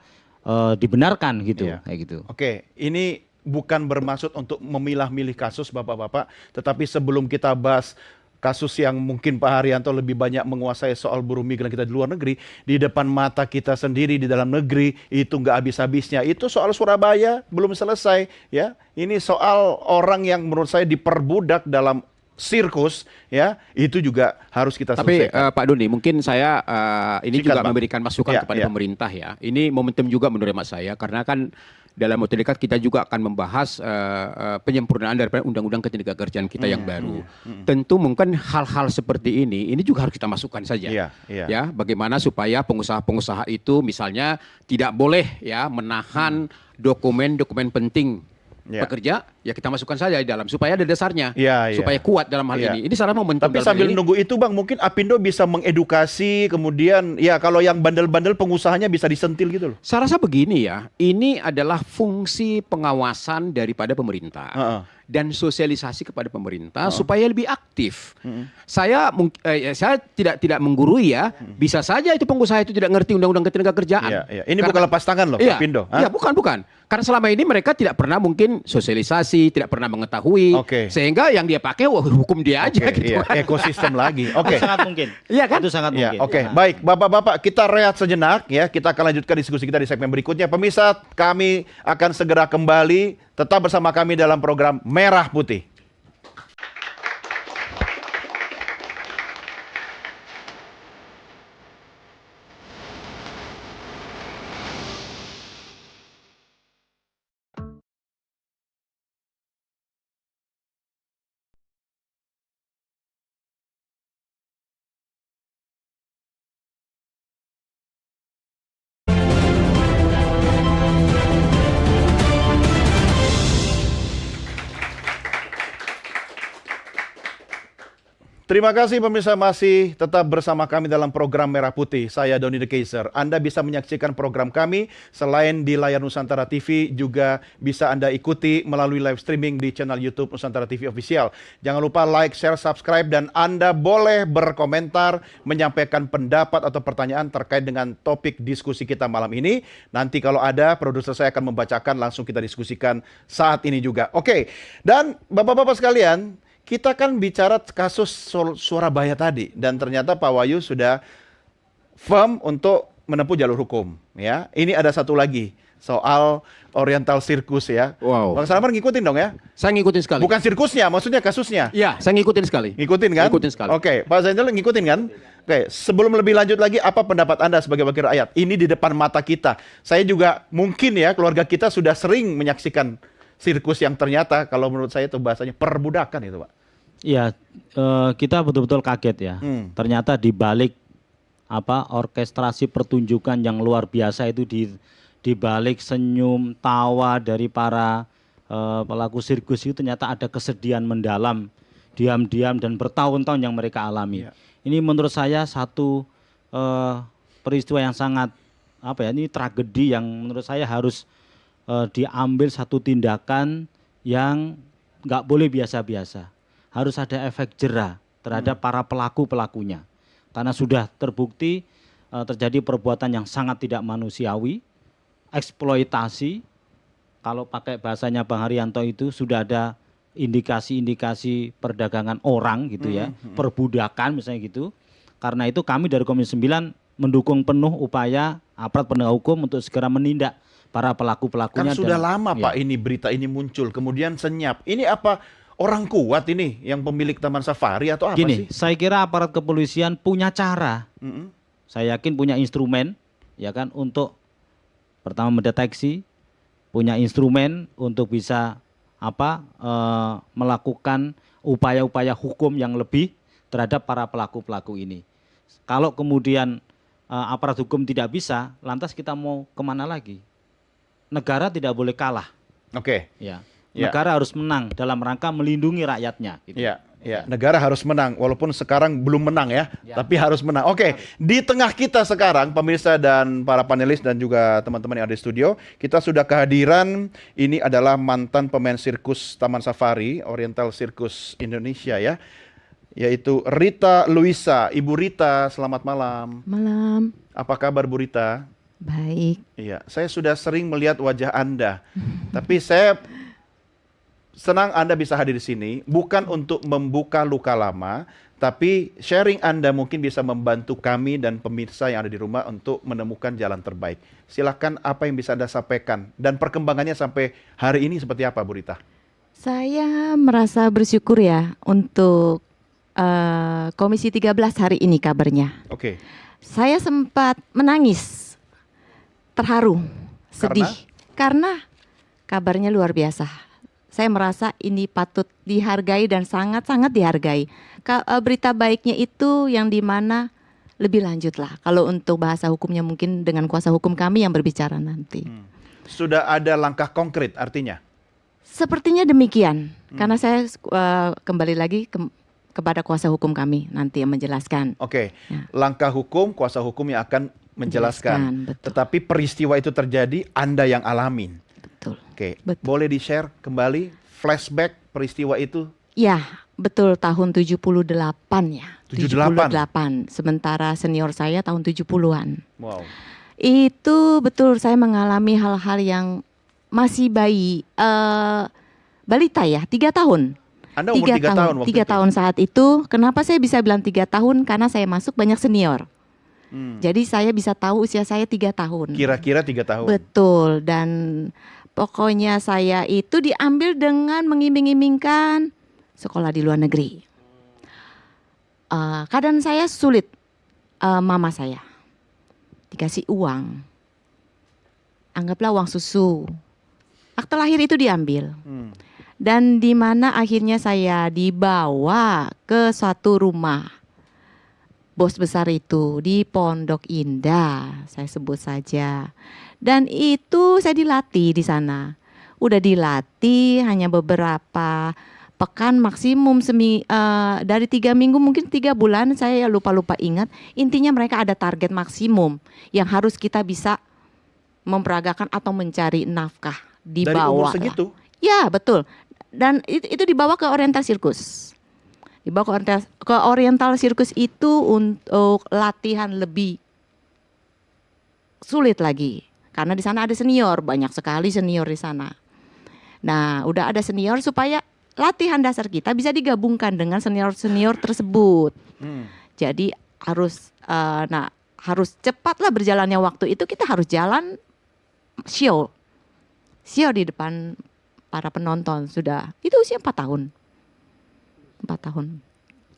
dibenarkan gitu, Iya. kayak gitu. Oke, ini bukan bermaksud untuk memilah-milih kasus Bapak-Bapak, tetapi sebelum kita bahas kasus yang mungkin Pak Haryanto lebih banyak menguasai soal buruh migran kita di luar negeri, di depan mata kita sendiri di dalam negeri itu nggak habis-habisnya. Itu soal Surabaya belum selesai ya. Ini soal orang yang menurut saya diperbudak dalam sirkus ya, itu juga harus kita Tapi selesaikan. Pak Doni, mungkin saya ini Singkat, juga Bang. memberikan masukan Ya, kepada ya. pemerintah ya. Ini momentum juga menurut hemat saya, karena kan dalam waktu dekat kita juga akan membahas penyempurnaan daripada undang-undang ketenagakerjaan kita yang baru. Tentu mungkin hal-hal seperti ini juga harus kita masukkan saja. Iya, iya. Ya, bagaimana supaya pengusaha-pengusaha itu misalnya tidak boleh ya menahan dokumen-dokumen penting Ya. pekerja, ya kita masukkan saja di dalam supaya ada dasarnya, Iya, iya. supaya kuat dalam hal Iya. ini. Ini salah momentum. Tapi dalam sambil hal ini. nunggu itu Bang, mungkin Apindo bisa mengedukasi, kemudian ya kalau yang bandel-bandel pengusahanya bisa disentil gitu loh. Saya rasa begini ya, ini adalah fungsi pengawasan daripada pemerintah dan sosialisasi kepada pemerintah supaya lebih aktif. Saya tidak menggurui ya, bisa saja itu pengusaha itu tidak ngerti undang-undang ketenagakerjaan. Iya, iya. Ini bukan lepas tangan loh, Iya, Apindo. iya, bukan. Karena selama ini mereka tidak pernah mungkin sosialisasi, tidak pernah mengetahui, Oke. sehingga yang dia pakai wah, hukum dia aja Oke, gitu. iya. Ekosistem lagi. Oke. Sangat mungkin. Iya kan? Itu sangat Ya, mungkin. oke. Nah. Baik, Bapak-bapak, kita rehat sejenak ya. Kita akan lanjutkan diskusi kita di segmen berikutnya. Pemirsa, kami akan segera kembali. Tetap bersama kami dalam program Merah Putih. Terima kasih pemirsa masih tetap bersama kami dalam program Merah Putih. Saya Doni The Kaiser. Anda bisa menyaksikan program kami selain di layar Nusantara TV, juga bisa Anda ikuti melalui live streaming di channel YouTube Nusantara TV Official. Jangan lupa like, share, subscribe, dan Anda boleh berkomentar, menyampaikan pendapat atau pertanyaan terkait dengan topik diskusi kita malam ini. Nanti kalau ada, produser saya akan membacakan, langsung kita diskusikan saat ini juga. Oke, dan Bapak-Bapak sekalian, kita kan bicara kasus Surabaya tadi, dan ternyata Pak Wahyu sudah firm untuk menempuh jalur hukum. Ya, ini ada satu lagi soal Oriental Circus ya. Wow. Bang Salman ngikutin dong ya? Saya ngikutin sekali. Bukan sirkusnya, maksudnya kasusnya. Iya, saya ngikutin sekali. Ngikutin kan? Ngikutin sekali. Oke, Pak Zainal ngikutin kan? Oke, sebelum lebih lanjut lagi, apa pendapat Anda sebagai wakil rakyat? Ini di depan mata kita. Saya juga mungkin ya, keluarga kita sudah sering menyaksikan sirkus yang ternyata kalau menurut saya itu bahasanya perbudakan itu, Pak. Iya, kita betul-betul kaget ya. Ternyata di balik orkestrasi pertunjukan yang luar biasa itu di balik senyum tawa dari para pelaku sirkus itu ternyata ada kesedihan mendalam, diam-diam dan bertahun-tahun yang mereka alami. Ini menurut saya satu peristiwa yang sangat ini tragedi yang menurut saya harus diambil satu tindakan yang nggak boleh biasa-biasa. Harus ada efek jera terhadap para pelaku-pelakunya. Karena sudah terbukti terjadi perbuatan yang sangat tidak manusiawi, eksploitasi, kalau pakai bahasanya Bang Haryanto itu sudah ada indikasi-indikasi perdagangan orang gitu ya, perbudakan misalnya gitu. Karena itu kami dari Komisi 9 mendukung penuh upaya aparat penegak hukum untuk segera menindak para pelaku-pelakunya. Kan sudah lama Pak ini berita ini muncul, kemudian senyap. Ini apa? Orang kuat ini yang pemilik Taman Safari atau apa Gini, sih? saya kira aparat kepolisian punya cara. Saya yakin punya instrumen ya kan untuk pertama mendeteksi, punya instrumen untuk bisa melakukan upaya-upaya hukum yang lebih terhadap para pelaku-pelaku ini. Kalau kemudian aparat hukum tidak bisa, lantas kita mau kemana lagi? Negara tidak boleh kalah. Oke. Ya. Ya. Negara harus menang dalam rangka melindungi rakyatnya. Gitu. Ya, negara harus menang, walaupun sekarang belum menang ya, tapi harus menang. Oke, di tengah kita sekarang, pemirsa dan para panelis dan juga teman-teman yang ada di studio, kita sudah kehadiran, ini adalah mantan pemain sirkus Taman Safari, Oriental Circus Indonesia ya, yaitu Rita Luisa. Ibu Rita, selamat malam. Malam. Apa kabar Bu Rita? Baik. Iya, saya sudah sering melihat wajah Anda. Tapi saya senang Anda bisa hadir di sini, bukan untuk membuka luka lama, tapi sharing Anda mungkin bisa membantu kami dan pemirsa yang ada di rumah untuk menemukan jalan terbaik. Silakan, apa yang bisa Anda sampaikan dan perkembangannya sampai hari ini seperti apa, Bu Rita? Saya merasa bersyukur ya untuk Komisi 13 hari ini kabarnya. Oke. Saya sempat menangis, terharu, sedih, karena kabarnya luar biasa. Saya merasa ini patut dihargai dan sangat-sangat dihargai. Berita baiknya itu yang dimana lebih lanjut lah. Kalau untuk bahasa hukumnya mungkin dengan kuasa hukum kami yang berbicara nanti. Sudah ada langkah konkret artinya? Sepertinya demikian. Karena saya kembali lagi kepada kuasa hukum kami nanti yang menjelaskan. Oke, langkah hukum, kuasa hukum yang akan menjelaskan. Tetapi peristiwa itu terjadi, Anda yang alamin. Betul. Oke, boleh di-share kembali flashback peristiwa itu? Ya, betul, tahun 78 ya. 78. Sementara senior saya tahun 70-an. Wow. Itu betul, saya mengalami hal-hal yang masih bayi, balita ya, 3 tahun. Anda umur 3 tahun waktu 3 tahun saat itu. Kenapa saya bisa bilang 3 tahun? Karena saya masuk banyak senior. Jadi saya bisa tahu usia saya 3 tahun. Kira-kira 3 tahun. Betul, dan pokoknya saya itu diambil dengan mengiming-imingkan sekolah di luar negeri. Keadaan saya sulit, mama saya dikasih uang, anggaplah uang susu. Akte lahir itu diambil. Dan di mana akhirnya saya dibawa ke suatu rumah bos besar itu di Pondok Indah, saya sebut saja. Dan itu saya dilatih di sana. Udah dilatih hanya beberapa pekan maksimum dari 3 minggu mungkin 3 bulan, saya lupa ingat. Intinya mereka ada target maksimum yang harus kita bisa memperagakan atau mencari nafkah di Dari bawah. umur segitu? Ya, betul. Dan itu dibawa ke Oriental Circus. Dibawa ke Oriental Circus itu untuk latihan lebih sulit lagi. Karena di sana ada senior, banyak sekali senior di sana. Nah, udah ada senior supaya latihan dasar kita bisa digabungkan dengan senior-senior tersebut. Jadi harus harus cepatlah berjalannya waktu itu, kita harus jalan show di depan para penonton. Sudah itu usia 4 tahun. 4 tahun.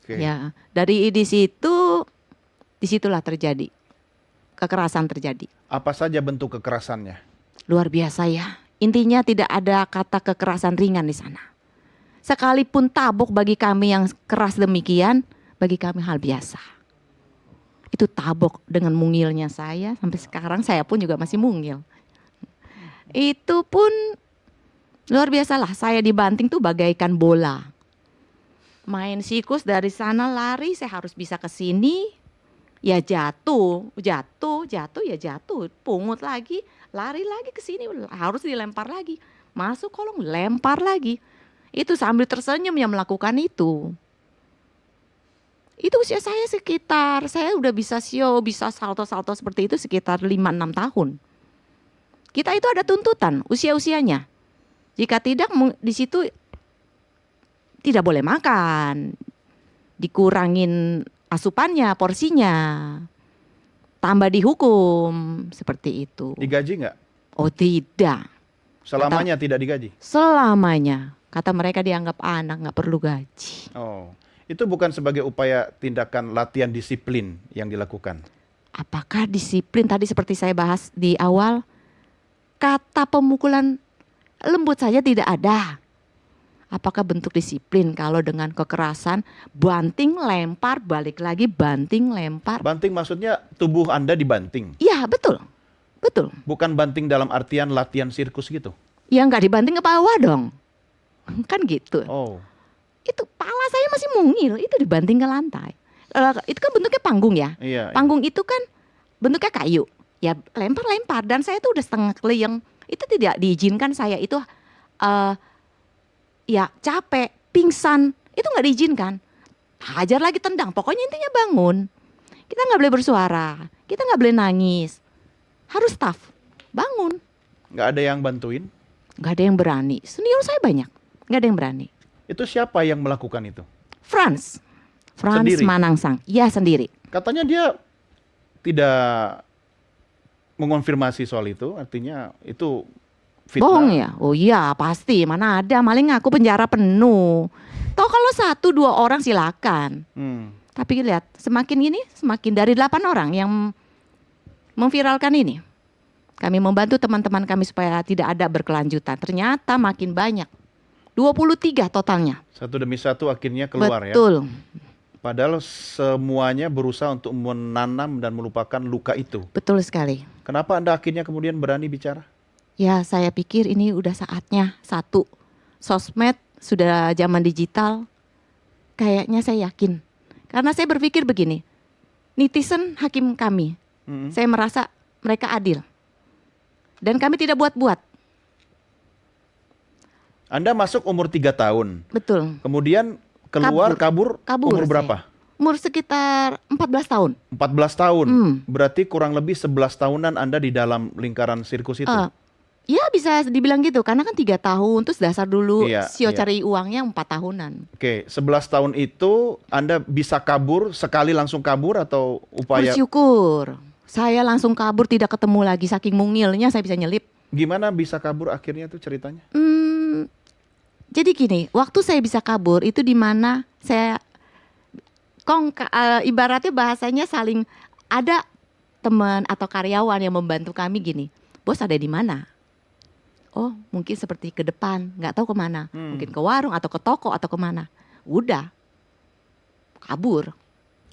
Ya, dari disitulah terjadi kekerasan terjadi. Apa saja bentuk kekerasannya? Luar biasa ya. Intinya tidak ada kata kekerasan ringan di sana. Sekalipun tabok bagi kami yang keras demikian, bagi kami hal biasa. Itu tabok dengan mungilnya saya, sampai sekarang saya pun juga masih mungil. Itu pun luar biasa lah, saya dibanting tuh bagaikan bola. Main sirkus dari sana lari, saya harus bisa ke sini, ya jatuh, ya jatuh, pungut lagi, lari lagi ke sini, harus dilempar lagi, masuk kolong, lempar lagi. Itu sambil tersenyum yang melakukan itu. Itu usia saya sekitar, saya udah bisa bisa salto-salto seperti itu sekitar 5-6 tahun. Kita itu ada tuntutan usia-usianya. Jika tidak, di situ tidak boleh makan, dikurangin asupannya, porsinya, tambah dihukum, seperti itu. Digaji nggak? Oh tidak. Selamanya tidak digaji? Selamanya. Kata mereka dianggap anak, nggak perlu gaji. Oh, itu bukan sebagai upaya tindakan latihan disiplin yang dilakukan? Apakah disiplin tadi seperti saya bahas di awal, kata pemukulan lembut saja tidak ada. Apakah bentuk disiplin kalau dengan kekerasan, banting, lempar, balik lagi, banting, lempar. Banting maksudnya tubuh Anda dibanting? Iya, betul. Betul. Bukan banting dalam artian latihan sirkus gitu? Ya nggak dibanting ke bawah dong. Kan gitu. Oh. Itu pala saya masih mungil, itu dibanting ke lantai. Itu kan bentuknya panggung ya. Iya, panggung itu kan bentuknya kayu. Ya lempar-lempar dan saya tuh udah setengah keliyeng. Itu tidak diizinkan, saya itu ya capek, pingsan, itu nggak diizinkan. Hajar lagi, tendang, pokoknya intinya bangun. Kita nggak boleh bersuara, kita nggak boleh nangis. harus tough, bangun. Nggak ada yang bantuin? Nggak ada yang berani. Senior saya banyak, nggak ada yang berani. Itu siapa yang melakukan itu? Franz Sendiri? Manangsang, ya sendiri. Katanya dia tidak mengonfirmasi soal itu, artinya itu fitnah. Bohong ya? Oh iya pasti, mana ada maling aku penjara penuh. Toh kalau 1-2 orang silakan. Tapi lihat, semakin gini, semakin dari 8 orang yang memviralkan ini. Kami membantu teman-teman kami supaya tidak ada berkelanjutan. Ternyata makin banyak. 23 totalnya. Satu demi satu akhirnya keluar. Betul. Ya. Padahal semuanya berusaha untuk menanam dan melupakan luka itu. Betul sekali. Kenapa Anda akhirnya kemudian berani bicara? Ya saya pikir ini udah saatnya. Satu, sosmed sudah zaman digital. Kayaknya saya yakin. Karena saya berpikir begini. Netizen hakim kami. Saya merasa mereka adil. Dan kami tidak buat-buat. Anda masuk umur 3 tahun. Betul. Kemudian keluar kabur umur berapa? Umur sekitar 14 tahun. 14 tahun. Berarti kurang lebih 11 tahunan Anda di dalam lingkaran sirkus itu. Ya bisa dibilang gitu. Karena kan 3 tahun. Terus dasar dulu sio iya. cari uangnya 4 tahunan. Oke, 11 tahun itu Anda bisa kabur sekali langsung kabur atau upaya? Bersyukur. Saya langsung kabur tidak ketemu lagi. Saking mungilnya saya bisa nyelip. Gimana bisa kabur akhirnya tuh ceritanya? Jadi gini, waktu saya bisa kabur itu di mana saya ibaratnya bahasanya saling ada teman atau karyawan yang membantu kami gini. Bos ada di mana? Oh mungkin seperti ke depan, nggak tahu kemana. Mungkin ke warung atau ke toko atau kemana. Udah kabur.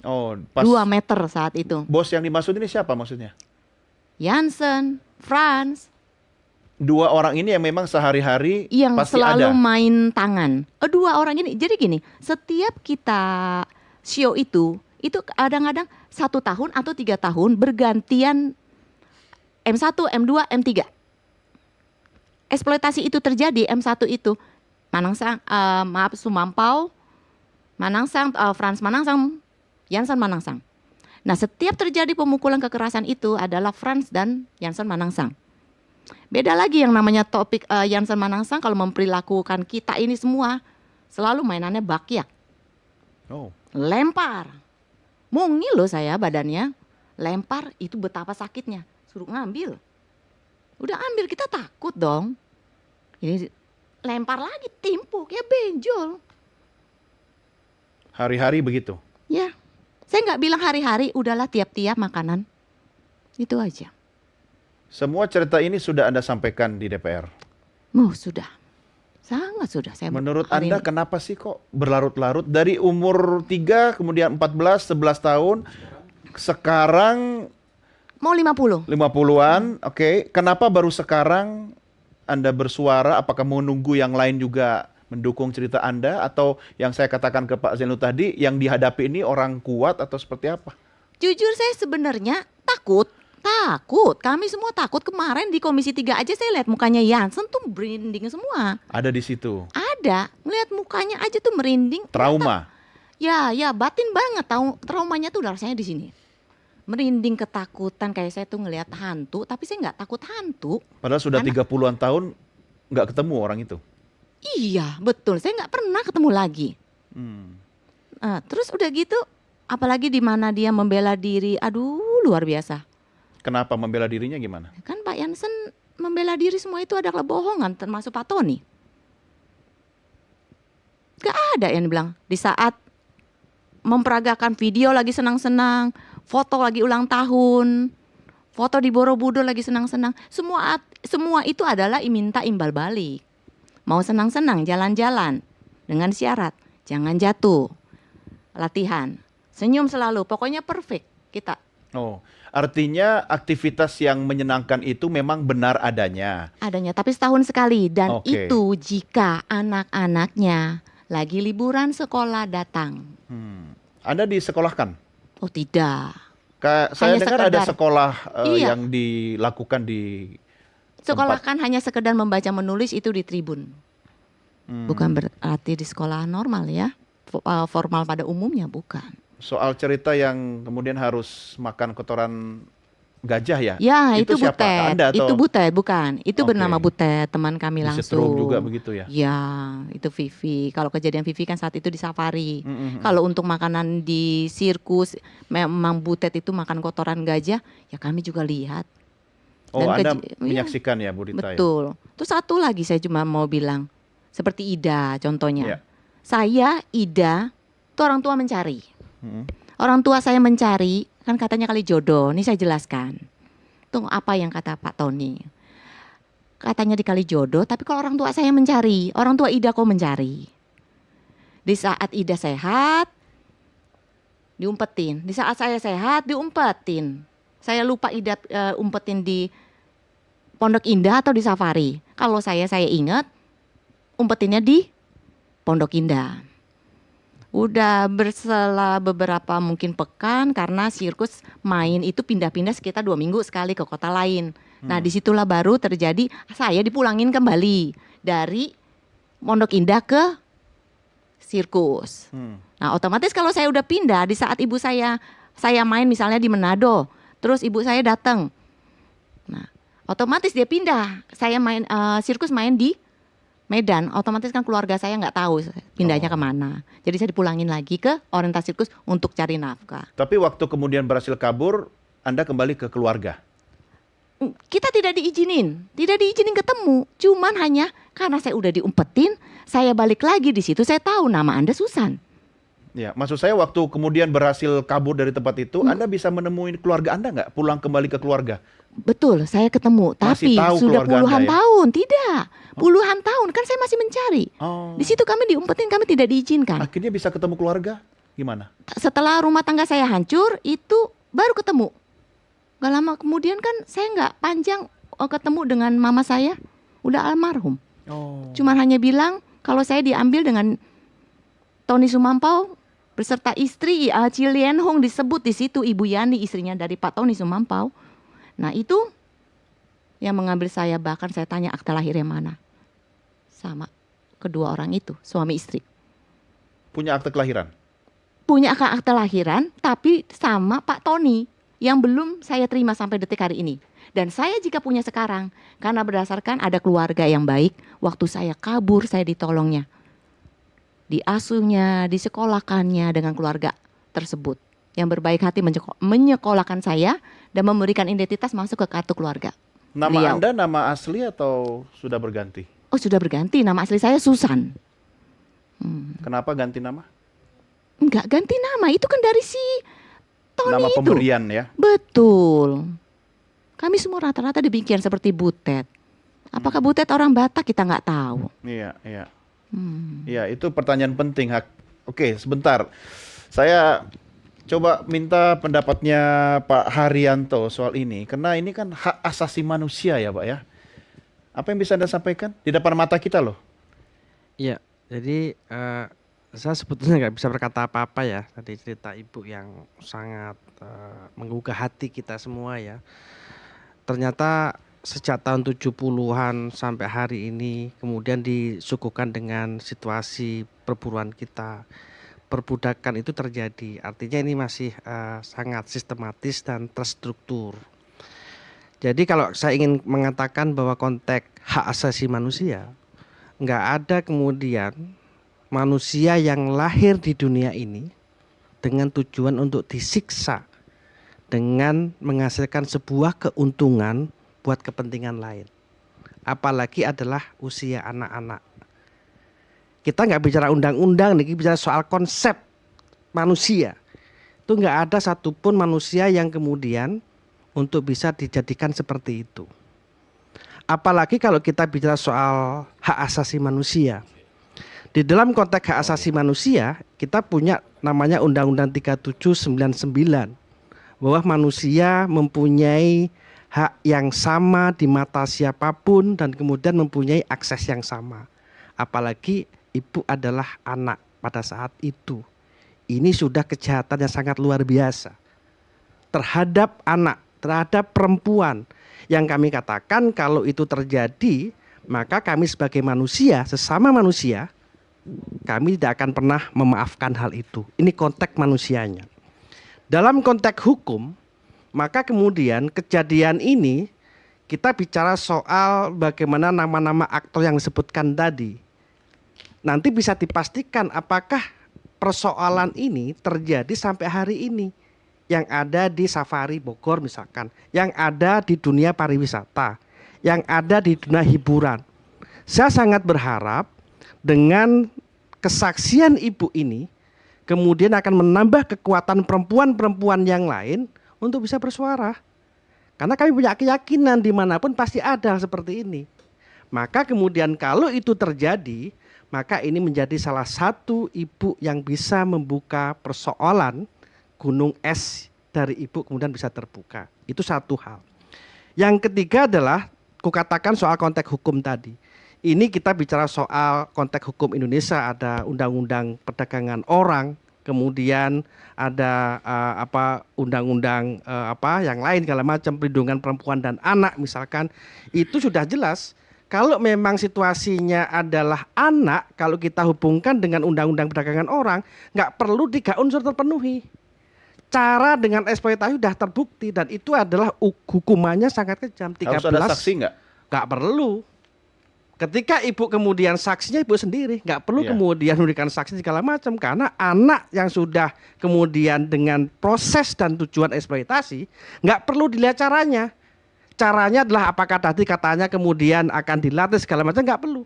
Oh, pas 2 meter saat itu. Bos yang dimaksud ini siapa maksudnya? Jansen, Franz. 2 orang ini yang memang sehari-hari Yang pasti selalu ada. main tangan. 2 orang ini, jadi gini, setiap kita show itu kadang-kadang 1 tahun atau 3 tahun bergantian M1, M2, M3. Eksploitasi itu terjadi, M1 itu Manangsang, Sumampau, Manangsang, Franz Manangsang, Jansen Manangsang. Nah setiap terjadi pemukulan kekerasan itu adalah Franz dan Jansen Manangsang. Beda lagi yang namanya topik Jansen Manangsang kalau memperlakukan kita ini semua selalu mainannya bakyak. Lempar. Mungil loh saya badannya. Lempar itu betapa sakitnya. Suruh ngambil. Udah ambil kita takut dong. Ini lempar lagi timpuk ya benjol. Hari-hari begitu? Ya. Saya nggak bilang hari-hari, udahlah tiap-tiap makanan. Itu aja. Semua cerita ini sudah Anda sampaikan di DPR? Sudah. Sangat sudah. Menurut Anda kenapa sih kok berlarut-larut? Dari umur 3, kemudian 14, 11 tahun, sekarang mau 50. 50-an, oke. Kenapa baru sekarang Anda bersuara? Apakah menunggu yang lain juga mendukung cerita Anda? Atau yang saya katakan ke Pak Zainul tadi, yang dihadapi ini orang kuat atau seperti apa? Jujur saya sebenarnya takut. Kami semua takut. Kemarin di Komisi 3 aja saya lihat mukanya Jansen tuh merinding semua. Ada di situ? Ada. Ngeliat mukanya aja tuh merinding. Trauma? Ya batin banget. Traumanya tuh rasanya di sini. Merinding, ketakutan. Kayak saya tuh ngelihat hantu. Tapi saya nggak takut hantu. Padahal sudah 30-an tahun nggak ketemu orang itu? Iya betul. Saya nggak pernah ketemu lagi. Terus udah gitu. Apalagi di mana dia membela diri. Aduh luar biasa. Kenapa membela dirinya gimana? Kan Pak Jansen membela diri semua itu adalah bohongan, termasuk Pak Tony. Gak ada yang bilang di saat memperagakan video lagi senang-senang, foto lagi ulang tahun, foto di Borobudur lagi senang-senang. Semua itu adalah minta imbal balik. Mau senang-senang jalan-jalan dengan syarat jangan jatuh. Latihan, senyum selalu, pokoknya perfect kita. Artinya aktivitas yang menyenangkan itu memang benar adanya. Tapi setahun sekali. Dan itu jika anak-anaknya lagi liburan sekolah datang. Anda disekolahkan? Oh tidak. Saya dengar ada sekolah yang dilakukan di sekolahkan hanya sekedar membaca menulis itu di tribun. Bukan berarti di sekolah normal ya. Formal pada umumnya bukan. Soal cerita yang kemudian harus makan kotoran gajah ya? Ya, itu siapa? Butet. Anda atau? Itu Butet, bukan. Itu Oke. bernama Butet, teman kami langsung. Disetrum juga begitu ya? Ya, itu Vivi. Kalau kejadian Vivi kan saat itu di safari. Kalau untuk makanan di sirkus, memang Butet itu makan kotoran gajah, ya kami juga lihat. Oh, Dan Anda iya, menyaksikan ya, Bu Rita? betul. Terus satu lagi saya cuma mau bilang, seperti Ida contohnya. Ya. Saya, Ida, itu orang tua mencari. Orang tua saya mencari, kan katanya kali jodoh. Ini saya jelaskan. Itu apa yang kata Pak Tony. Katanya dikali jodoh, tapi kalau orang tua saya mencari, orang tua Ida kok mencari. Di saat Ida sehat, diumpetin. Di saat saya sehat, diumpetin. Saya lupa Ida umpetin di Pondok Indah atau di Safari. Kalau saya ingat, umpetinnya di Pondok Indah. Udah berselang beberapa mungkin pekan karena sirkus main itu pindah-pindah sekitar 2 minggu sekali ke kota lain. Nah disitulah baru terjadi saya dipulangin kembali dari Pondok Indah ke sirkus. Nah otomatis kalau saya udah pindah di saat ibu saya main misalnya di Manado, terus ibu saya datang. Nah otomatis dia pindah, saya main sirkus main di Medan, otomatis kan keluarga saya nggak tahu pindahnya kemana. Jadi saya dipulangin lagi ke orientasi sirkus untuk cari nafkah. Tapi waktu kemudian berhasil kabur, Anda kembali ke keluarga? Kita tidak diizinin ketemu. Cuman hanya karena saya udah diumpetin, saya balik lagi di situ, saya tahu nama Anda Susan. Ya, maksud saya waktu kemudian berhasil kabur dari tempat itu, Anda bisa menemui keluarga Anda nggak? Pulang kembali ke keluarga? Betul, saya ketemu. Masih Tapi tahu sudah keluarga puluhan Anda, ya? tahun, tidak. Puluhan tahun, kan saya masih mencari. Oh. Di situ kami diumpetin, kami tidak diizinkan. Akhirnya bisa ketemu keluarga? Gimana? Setelah rumah tangga saya hancur, itu baru ketemu. Gak lama kemudian kan saya nggak panjang ketemu dengan mama saya, udah almarhum. Cuman hanya bilang kalau saya diambil dengan Tony Sumampau beserta istri Cilien Hong, disebut di situ Ibu Yani, istrinya dari Pak Tony Sumampau. Nah itu yang mengambil saya, bahkan saya tanya akta lahirnya mana. Sama kedua orang itu, suami istri. Punya akte kelahiran? Punya akta lahiran, tapi sama Pak Tony yang belum saya terima sampai detik hari ini. Dan saya jika punya sekarang, karena berdasarkan ada keluarga yang baik, waktu saya kabur saya ditolongnya. Diasuhnya, disekolahkannya dengan keluarga tersebut. Yang berbaik hati menyekolahkan saya dan memberikan identitas masuk ke kartu keluarga. Nama beliau. Anda nama asli atau sudah berganti? Oh sudah berganti, nama asli saya Susan. Kenapa ganti nama? Enggak ganti nama, itu kan dari si Tony Nama itu. pemberian ya? Betul. Kami semua rata-rata demikian seperti Butet. Apakah Butet orang Batak kita nggak tahu. Iya, iya. Ya, itu pertanyaan penting. Oke, sebentar. Saya coba minta pendapatnya Pak Haryanto soal ini. Karena ini kan hak asasi manusia ya Pak ya. Apa yang bisa Anda sampaikan? Di depan mata kita loh. Iya, jadi saya sebetulnya nggak bisa berkata apa-apa ya. Tadi cerita Ibu yang sangat menggugah hati kita semua ya. Ternyata sejak tahun 70-an sampai hari ini kemudian disuguhkan dengan situasi perburuan kita. Perbudakan itu terjadi, artinya ini masih sangat sistematis dan terstruktur. Jadi kalau saya ingin mengatakan bahwa konteks hak asasi manusia, nggak ada kemudian manusia yang lahir di dunia ini dengan tujuan untuk disiksa dengan menghasilkan sebuah keuntungan buat kepentingan lain. Apalagi adalah usia anak-anak. Kita nggak bicara undang-undang, nih bicara soal konsep manusia. Itu nggak ada satupun manusia yang kemudian untuk bisa dijadikan seperti itu. Apalagi kalau kita bicara soal hak asasi manusia. Di dalam konteks hak asasi manusia, kita punya namanya Undang-Undang 3799. Bahwa manusia mempunyai hak yang sama di mata siapapun dan kemudian mempunyai akses yang sama. Apalagi ibu adalah anak pada saat itu. Ini sudah kejahatan yang sangat luar biasa. Terhadap anak, terhadap perempuan. Yang kami katakan kalau itu terjadi, maka kami sebagai manusia, sesama manusia, kami tidak akan pernah memaafkan hal itu. Ini konteks manusianya. Dalam konteks hukum, Maka kemudian kejadian ini kita bicara soal bagaimana nama-nama aktor yang disebutkan tadi. Nanti bisa dipastikan apakah persoalan ini terjadi sampai hari ini. Yang ada di Safari Bogor misalkan, yang ada di dunia pariwisata, yang ada di dunia hiburan. Saya sangat berharap dengan kesaksian ibu ini kemudian akan menambah kekuatan perempuan-perempuan yang lain untuk bisa bersuara. Karena kami punya keyakinan dimanapun pasti ada hal seperti ini. Maka kemudian kalau itu terjadi, maka ini menjadi salah satu ibu yang bisa membuka persoalan gunung es dari ibu kemudian bisa terbuka. Itu satu hal. Yang ketiga adalah kukatakan soal konteks hukum tadi. Ini kita bicara soal konteks hukum Indonesia, ada undang-undang perdagangan orang, kemudian ada undang-undang yang lain segala macam, perlindungan perempuan dan anak misalkan. Itu sudah jelas kalau memang situasinya adalah anak, kalau kita hubungkan dengan undang-undang perdagangan orang, nggak perlu 3 unsur terpenuhi. Cara dengan eksploitasi sudah terbukti dan itu adalah hukumannya sangat kejam. 13. Harus ada saksi nggak? Nggak perlu. Ketika ibu kemudian saksinya ibu sendiri, nggak perlu kemudian memberikan saksi segala macam, karena anak yang sudah kemudian dengan proses dan tujuan eksploitasi nggak perlu dilihat caranya. Caranya adalah apakah tadi katanya kemudian akan dilatih segala macam, nggak perlu.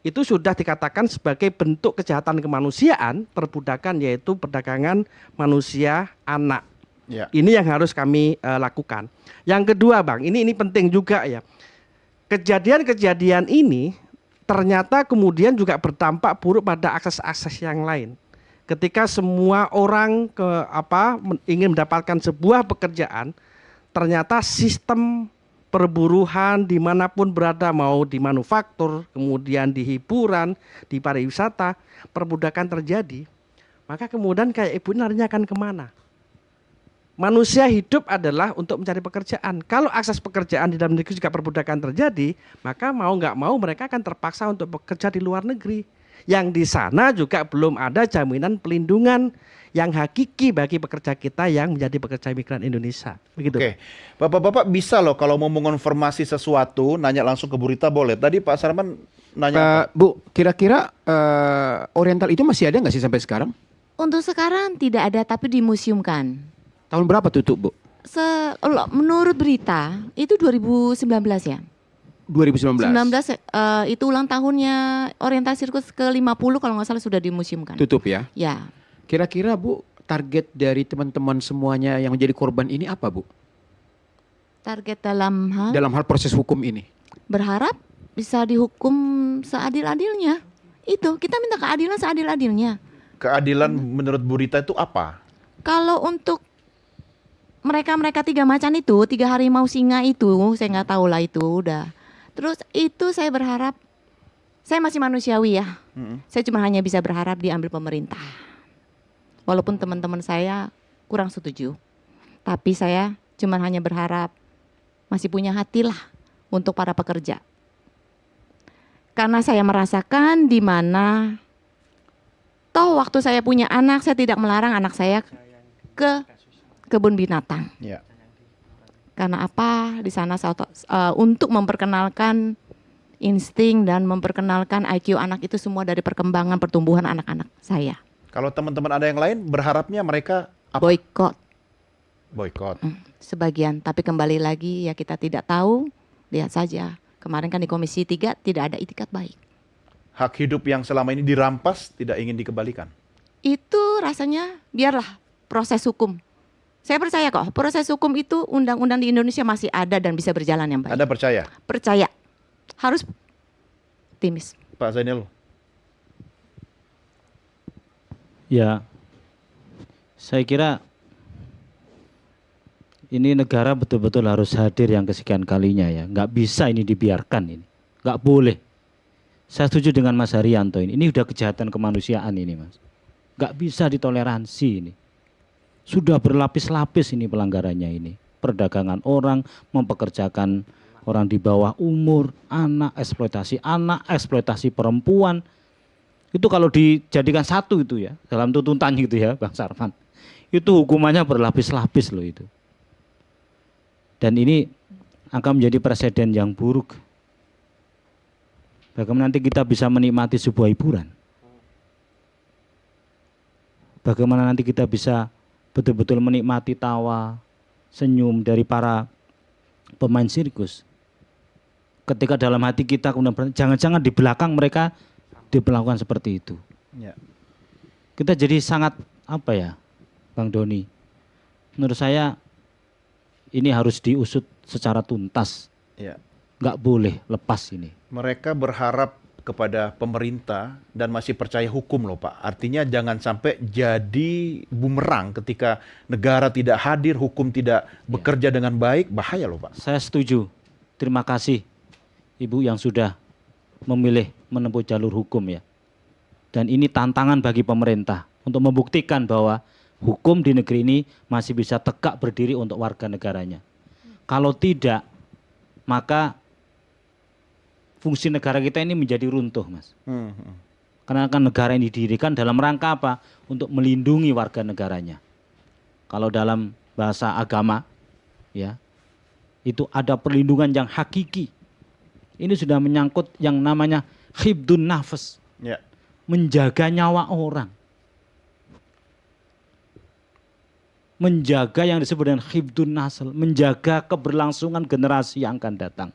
Itu sudah dikatakan sebagai bentuk kejahatan kemanusiaan, perbudakan, yaitu perdagangan manusia anak. Ya. Ini yang harus kami lakukan. Yang kedua, Bang, ini penting juga ya. Kejadian-kejadian ini ternyata kemudian juga berdampak buruk pada akses-akses yang lain. Ketika semua orang ingin mendapatkan sebuah pekerjaan, ternyata sistem perburuhan dimanapun berada, mau di manufaktur, kemudian di hiburan, di pariwisata, perbudakan terjadi. Maka kemudian kayak ibu ini larinya akan kemana? Manusia hidup adalah untuk mencari pekerjaan. Kalau akses pekerjaan di dalam negeri juga perbudakan terjadi, maka mau nggak mau mereka akan terpaksa untuk bekerja di luar negeri. Yang di sana juga belum ada jaminan pelindungan yang hakiki bagi pekerja kita yang menjadi pekerja migran Indonesia. Begitu. Oke, Bapak-bapak bisa loh kalau mau mengonfirmasi sesuatu, nanya langsung ke Bu Rita boleh. Tadi Pak Sarman nanya. Bu, kira-kira Oriental itu masih ada nggak sih sampai sekarang? Untuk sekarang tidak ada, tapi dimuseumkan. Tahun berapa tutup, Bu? Menurut berita itu 2019 ya. 2019. 19 itu ulang tahunnya Oriental Sirkus ke-50 kalau nggak salah sudah dimuseumkan. Tutup ya? Ya. Kira-kira Bu, target dari teman-teman semuanya yang menjadi korban ini apa, Bu? Target dalam hal proses hukum ini? Berharap bisa dihukum seadil-adilnya. Itu, kita minta keadilan seadil-adilnya. Keadilan menurut Bu Rita itu apa? Kalau untuk mereka 3 macan itu, 3 harimau singa itu, saya nggak tahu lah itu udah. Terus itu saya berharap, saya masih manusiawi ya. Saya cuma hanya bisa berharap diambil pemerintah. Walaupun teman-teman saya kurang setuju. Tapi saya cuma hanya berharap masih punya hati lah untuk para pekerja. Karena saya merasakan di mana toh waktu saya punya anak, saya tidak melarang anak saya ke kebun binatang. Ya. Karena apa? Di sana untuk memperkenalkan insting dan memperkenalkan IQ anak itu semua dari perkembangan pertumbuhan anak-anak saya. Kalau teman-teman ada yang lain, berharapnya mereka apa? Boykot. Sebagian, tapi kembali lagi ya kita tidak tahu, lihat saja. Kemarin kan di Komisi 3 tidak ada itikat baik. Hak hidup yang selama ini dirampas tidak ingin dikembalikan. Itu rasanya biarlah proses hukum. Saya percaya kok, proses hukum itu undang-undang di Indonesia masih ada dan bisa berjalan yang baik. Anda percaya? Percaya. Harus optimis. Pak Zainul. Ya, saya kira ini negara betul-betul harus hadir yang kesekian kalinya ya. Nggak bisa ini dibiarkan ini. Nggak boleh. Saya setuju dengan Mas Haryanto ini. Ini udah kejahatan kemanusiaan ini Mas. Nggak bisa ditoleransi ini. Sudah berlapis-lapis ini pelanggarannya ini. Perdagangan orang, mempekerjakan orang di bawah umur, anak, eksploitasi perempuan. Itu kalau dijadikan satu itu ya, dalam tuntutan gitu ya Bang Sarman. Itu hukumannya berlapis-lapis loh itu. Dan ini akan menjadi presiden yang buruk. Bagaimana nanti kita bisa menikmati sebuah hiburan? Bagaimana nanti kita bisa betul-betul menikmati tawa, senyum dari para pemain sirkus? Ketika dalam hati kita kemudian jangan-jangan di belakang mereka diperlakukan seperti itu. Ya. Kita jadi sangat apa ya, Bang Doni? Menurut saya ini harus diusut secara tuntas. Ya. Nggak boleh lepas ini. Mereka berharap kepada pemerintah dan masih percaya hukum loh Pak. Artinya jangan sampai jadi bumerang ketika negara tidak hadir, hukum tidak bekerja dengan baik, bahaya loh Pak. Saya setuju. Terima kasih Ibu yang sudah memilih menempuh jalur hukum ya. Dan ini tantangan bagi pemerintah untuk membuktikan bahwa hukum di negeri ini masih bisa tegak berdiri untuk warga negaranya. Kalau tidak, maka fungsi negara kita ini menjadi runtuh, Mas. Karena kan negara ini didirikan dalam rangka apa? Untuk melindungi warga negaranya. Kalau dalam bahasa agama, ya, itu ada perlindungan yang hakiki. Ini sudah menyangkut yang namanya hibdun nafas, ya. Menjaga nyawa orang, menjaga yang disebut dengan hibdun nasl, menjaga keberlangsungan generasi yang akan datang.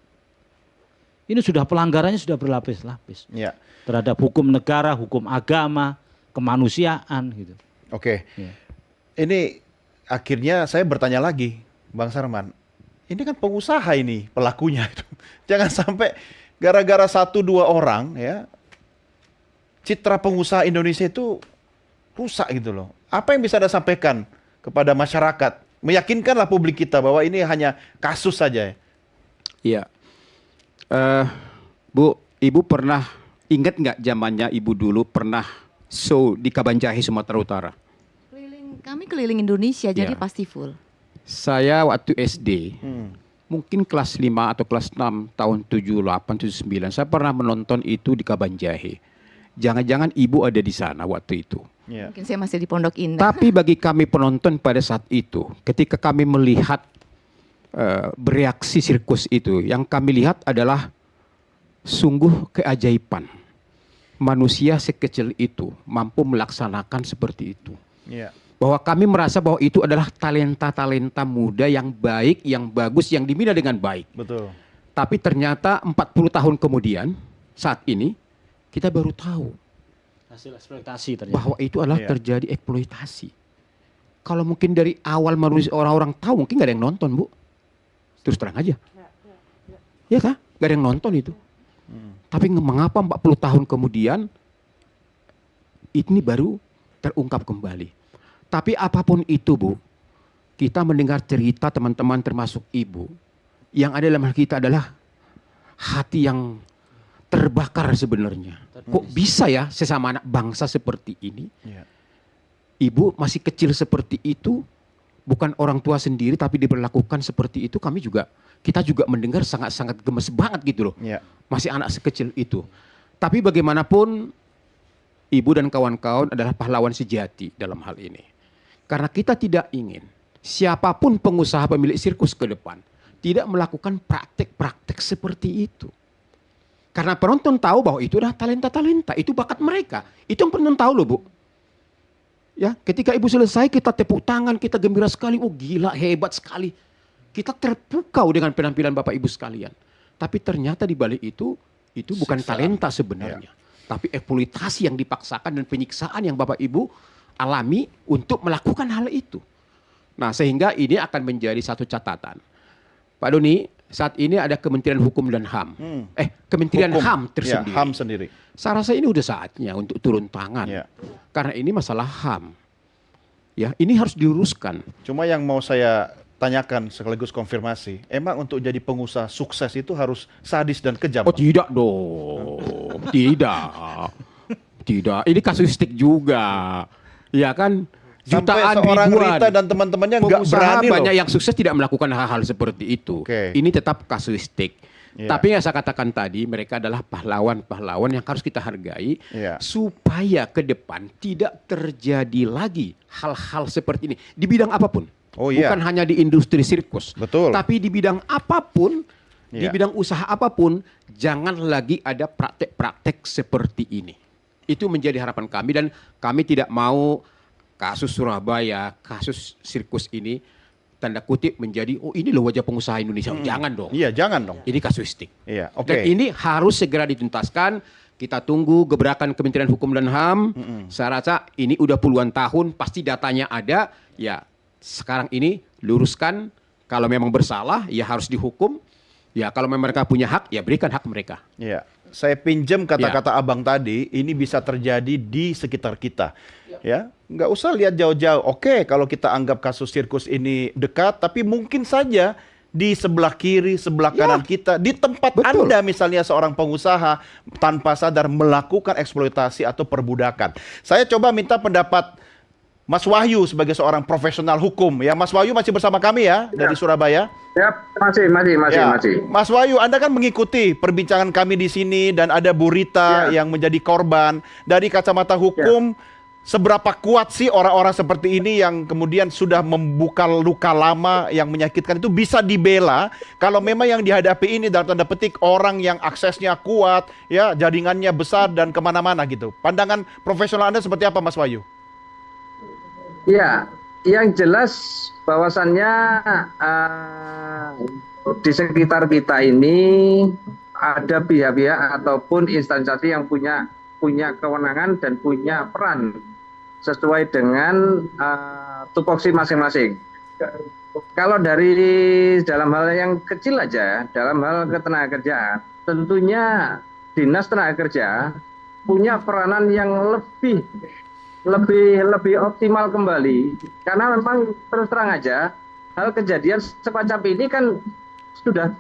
Ini sudah pelanggarannya sudah berlapis-lapis, ya. Terhadap hukum negara, hukum agama, kemanusiaan gitu. Oke. Ya. Ini akhirnya saya bertanya lagi, Bang Sarman. Ini kan pengusaha ini pelakunya itu. Jangan sampai gara-gara 1-2 orang ya, citra pengusaha Indonesia itu rusak gitu loh. Apa yang bisa Anda sampaikan kepada masyarakat? Meyakinkanlah publik kita bahwa ini hanya kasus saja ya. Iya. Bu, Ibu pernah ingat nggak zamannya Ibu dulu pernah show di Kabanjahe, Sumatera Utara? Kami keliling Indonesia, jadi Ya. pasti full. Saya waktu SD, mungkin kelas 5 atau kelas 6 tahun 78, 79, saya pernah menonton itu di Kabanjahe. Jangan-jangan Ibu ada di sana waktu itu. Yeah. Mungkin saya masih di Pondok Indah. Tapi bagi kami penonton pada saat itu, ketika kami melihat bereaksi sirkus itu, yang kami lihat adalah sungguh keajaiban. Manusia sekecil itu mampu melaksanakan seperti itu. Yeah. Bahwa kami merasa bahwa itu adalah talenta-talenta muda yang baik, yang bagus, yang dibina dengan baik. Betul. Tapi ternyata 40 tahun kemudian, saat ini, kita baru tahu hasil eksploitasi ternyata. Bahwa itu adalah terjadi eksploitasi. Kalau mungkin dari awal manusia orang-orang tahu, mungkin nggak ada yang nonton, Bu. Terus terang aja. Ya kan? Nggak ada yang nonton itu. Tapi mengapa 40 tahun kemudian ini baru terungkap kembali. Tapi apapun itu, Bu, kita mendengar cerita teman-teman termasuk Ibu, yang ada dalam hati kita adalah hati yang terbakar sebenarnya. Kok bisa ya sesama anak bangsa seperti ini? Ibu masih kecil seperti itu, bukan orang tua sendiri tapi diperlakukan seperti itu, kita juga mendengar sangat-sangat gemes banget gitu loh. Masih anak sekecil itu. Tapi bagaimanapun Ibu dan kawan-kawan adalah pahlawan sejati dalam hal ini. Karena kita tidak ingin siapapun pengusaha pemilik sirkus ke depan tidak melakukan praktek-praktek seperti itu. Karena penonton tahu bahwa itu adalah talenta-talenta, itu bakat mereka. Itu yang penonton tahu loh, Bu. Ya, ketika Ibu selesai kita tepuk tangan, kita gembira sekali, oh gila, hebat sekali. Kita terpukau dengan penampilan Bapak Ibu sekalian. Tapi ternyata di balik itu bukan talenta sebenarnya. Tapi eksploitasi yang dipaksakan dan penyiksaan yang Bapak Ibu alami untuk melakukan hal itu. Nah, sehingga ini akan menjadi satu catatan. Pak Doni, saat ini ada Kementerian Hukum dan HAM. Kementerian HAM tersendiri. Ya, HAM sendiri. Saya rasa ini udah saatnya untuk turun tangan. Karena ini masalah HAM. Ya, ini harus diluruskan. Cuma yang mau saya tanyakan sekaligus konfirmasi, emang untuk jadi pengusaha sukses itu harus sadis dan kejam? Oh, tidak dong. Tidak. Ini kasuistik juga. Ya kan? Jutaan seorang ribuan. Rita dan teman-temannya nggak berani banyak loh. yang sukses tidak melakukan hal-hal seperti itu. Ini tetap kasuistik. Tapi yang saya katakan tadi, mereka adalah pahlawan-pahlawan yang harus kita hargai supaya ke depan tidak terjadi lagi hal-hal seperti ini di bidang apapun. Oh iya. Bukan hanya di industri sirkus. Betul. Tapi di bidang apapun, di Iya. bidang usaha apapun, jangan lagi ada praktek-praktek seperti ini. Itu menjadi harapan kami dan kami tidak mau kasus Surabaya, kasus sirkus ini tanda kutip menjadi oh ini loh wajah pengusaha Indonesia. Jangan dong. Iya, jangan dong. Ini kasuistik. Iya, oke. Dan ini harus segera dituntaskan. Kita tunggu gebrakan Kementerian Hukum dan HAM. Saya rasa ini udah puluhan tahun, pasti datanya ada. Ya, sekarang ini luruskan. Kalau memang bersalah, ya harus dihukum. Ya, kalau memang mereka punya hak, ya berikan hak mereka. Iya, saya pinjam kata-kata Abang tadi, ini bisa terjadi di sekitar kita. Ya, nggak usah lihat jauh-jauh. Oke, kalau kita anggap kasus sirkus ini dekat, tapi mungkin saja di sebelah kiri, sebelah kanan kita, di tempat Anda misalnya seorang pengusaha tanpa sadar melakukan eksploitasi atau perbudakan. Saya coba minta pendapat Mas Wahyu sebagai seorang profesional hukum. Ya, Mas Wahyu masih bersama kami ya, dari Surabaya. Ya, masih. Mas Wahyu, Anda kan mengikuti perbincangan kami di sini dan ada Bu Rita yang menjadi korban. Dari kacamata hukum, seberapa kuat sih orang-orang seperti ini yang kemudian sudah membuka luka lama yang menyakitkan itu bisa dibela kalau memang yang dihadapi ini dalam tanda petik orang yang aksesnya kuat, ya jaringannya besar dan kemana-mana gitu. Pandangan profesional Anda seperti apa, Mas Wahyu? Ya, yang jelas bahwasannya di sekitar kita ini ada pihak-pihak ataupun instansi yang punya kewenangan dan punya peran sesuai dengan tupoksi masing-masing. Kalau dari dalam hal yang kecil aja, dalam hal ketenagakerjaan, tentunya Dinas Tenaga Kerja punya peranan yang lebih optimal kembali, karena memang terus terang aja hal kejadian semacam ini kan sudah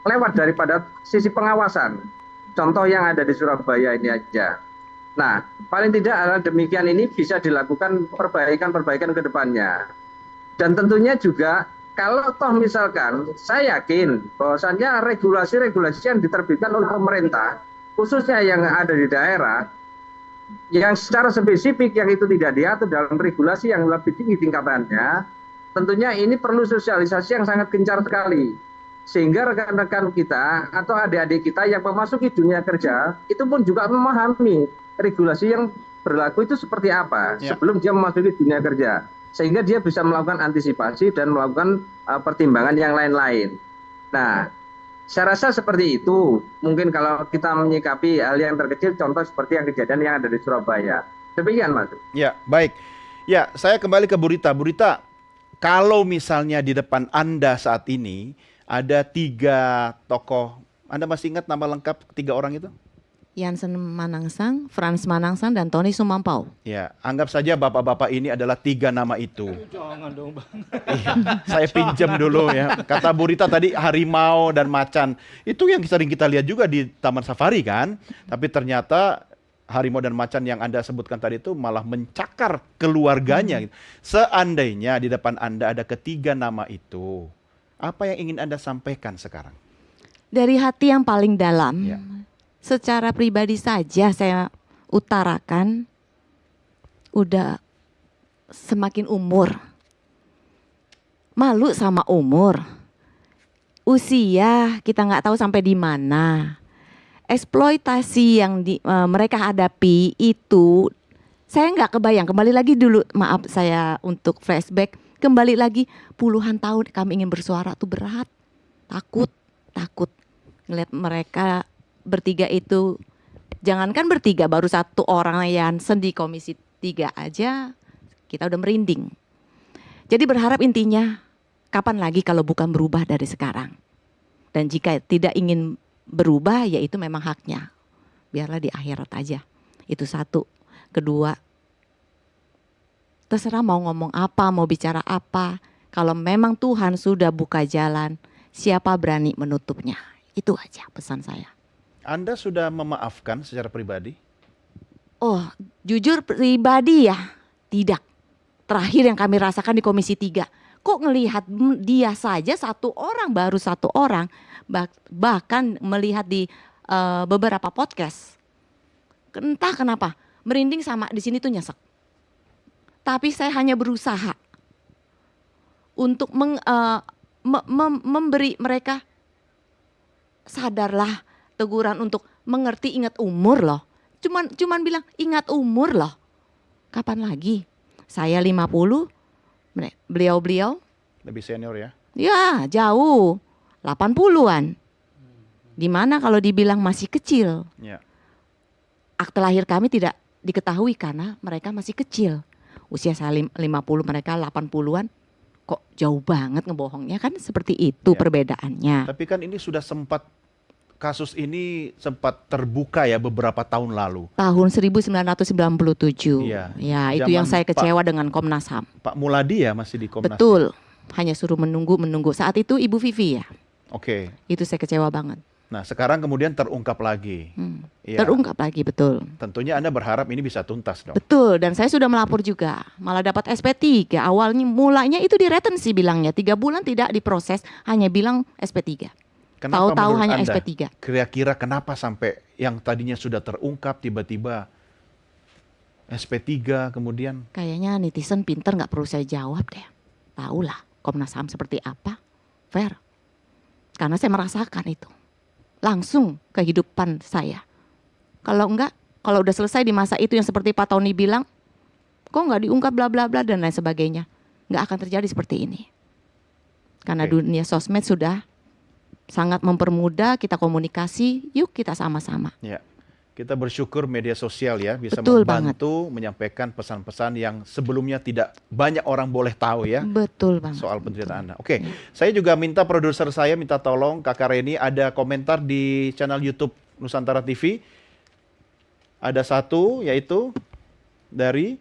lewat daripada sisi pengawasan. Contoh yang ada di Surabaya ini aja. Nah, paling tidak hal demikian ini bisa dilakukan perbaikan ke depannya. Dan tentunya juga kalau toh misalkan saya yakin bahwasannya regulasi-regulasi yang diterbitkan oleh pemerintah, khususnya yang ada di daerah, yang secara spesifik yang itu tidak diatur dalam regulasi yang lebih tinggi tingkatannya, tentunya ini perlu sosialisasi yang sangat gencar sekali. Sehingga rekan-rekan kita atau adik-adik kita yang memasuki dunia kerja, itu pun juga memahami regulasi yang berlaku itu seperti apa sebelum dia memasuki dunia kerja. Sehingga dia bisa melakukan antisipasi dan melakukan pertimbangan yang lain-lain. Nah, saya rasa seperti itu. Mungkin kalau kita menyikapi hal yang terkecil, contoh seperti yang kejadian yang ada di Surabaya. Demikian, Mas. Ya, baik. Ya, saya kembali ke Bu Rita. Bu Rita, kalau misalnya di depan Anda saat ini ada 3 tokoh, Anda masih ingat nama lengkap 3 orang itu? Jansen Manangsang, Frans Manangsang, dan Tony Sumampau. Ya, anggap saja bapak-bapak ini adalah 3 nama itu. Jangan dong, Bang. Saya pinjam dulu ya. Kata Bu Rita tadi harimau dan macan. Itu yang sering kita lihat juga di Taman Safari kan. Tapi ternyata harimau dan macan yang Anda sebutkan tadi itu malah mencakar keluarganya. Seandainya di depan Anda ada ketiga nama itu, apa yang ingin Anda sampaikan sekarang? Dari hati yang paling dalam, secara pribadi saja saya utarakan, udah semakin umur, malu sama umur, usia kita nggak tahu sampai di mana, eksploitasi yang mereka hadapi itu, saya nggak kebayang. Kembali lagi dulu, maaf saya untuk flashback, kembali lagi puluhan tahun kami ingin bersuara tuh berat, takut ngeliat mereka bertiga itu, jangankan bertiga, baru 1 orang Jansen di Komisi 3 aja kita udah merinding. Jadi berharap intinya kapan lagi kalau bukan berubah dari sekarang. Dan jika tidak ingin berubah, ya itu memang haknya. Biarlah di akhirat aja. Itu 1. Kedua, terserah mau ngomong apa, mau bicara apa. Kalau memang Tuhan sudah buka jalan, siapa berani menutupnya? Itu aja pesan saya. Anda sudah memaafkan secara pribadi? Oh, jujur pribadi ya, tidak. Terakhir yang kami rasakan di Komisi 3, kok ngelihat dia saja 1 orang, baru 1 orang, bahkan melihat di beberapa podcast. Entah kenapa, merinding sama di sini tuh nyesek. Tapi saya hanya berusaha untuk memberi mereka sadarlah, teguran untuk mengerti, ingat umur loh. Cuman bilang ingat umur loh. Kapan lagi? Saya 50, beliau lebih senior ya? Ya, jauh. 80-an. Dimana kalau dibilang masih kecil? Ya. Akte lahir kami tidak diketahui karena mereka masih kecil. Usia saya 50, mereka 80-an. Kok jauh banget ngebohongnya, kan seperti itu perbedaannya. Tapi kan ini sudah kasus ini sempat terbuka ya beberapa tahun lalu. Tahun 1997. Iya. Ya, itu yang saya kecewa dengan Komnas HAM. Pak Muladi ya masih di Komnas. Betul. Hanya suruh menunggu. Saat itu Ibu Vivi ya. Oke. Itu saya kecewa banget. Nah, sekarang kemudian terungkap lagi. Ya. Terungkap lagi, betul. Tentunya Anda berharap ini bisa tuntas dong. Betul, dan saya sudah melapor juga. Malah dapat SP3. Awalnya mulanya itu diretensi bilangnya. 3 bulan tidak diproses, hanya bilang SP3. Tahu-tahu hanya Anda, SP3. Kira-kira kenapa sampai yang tadinya sudah terungkap tiba-tiba SP3 kemudian? Kayaknya netizen pinter, nggak perlu saya jawab deh. Tahulah Komnas HAM seperti apa. Fair. Karena saya merasakan itu. Langsung kehidupan saya. Kalau enggak, kalau udah selesai di masa itu yang seperti Pak Tony bilang, kok nggak diungkap bla bla bla dan lain sebagainya. Nggak akan terjadi seperti ini. Karena dunia sosmed sudah sangat mempermudah kita komunikasi, yuk kita sama-sama. Ya, kita bersyukur media sosial ya bisa Betul membantu menyampaikan pesan-pesan yang sebelumnya tidak banyak orang boleh tahu ya. Betul banget. Soal penderitaan Anda. Oke, saya juga minta produser saya minta tolong Kakak Reni, ada komentar di channel YouTube Nusantara TV. Ada satu yaitu dari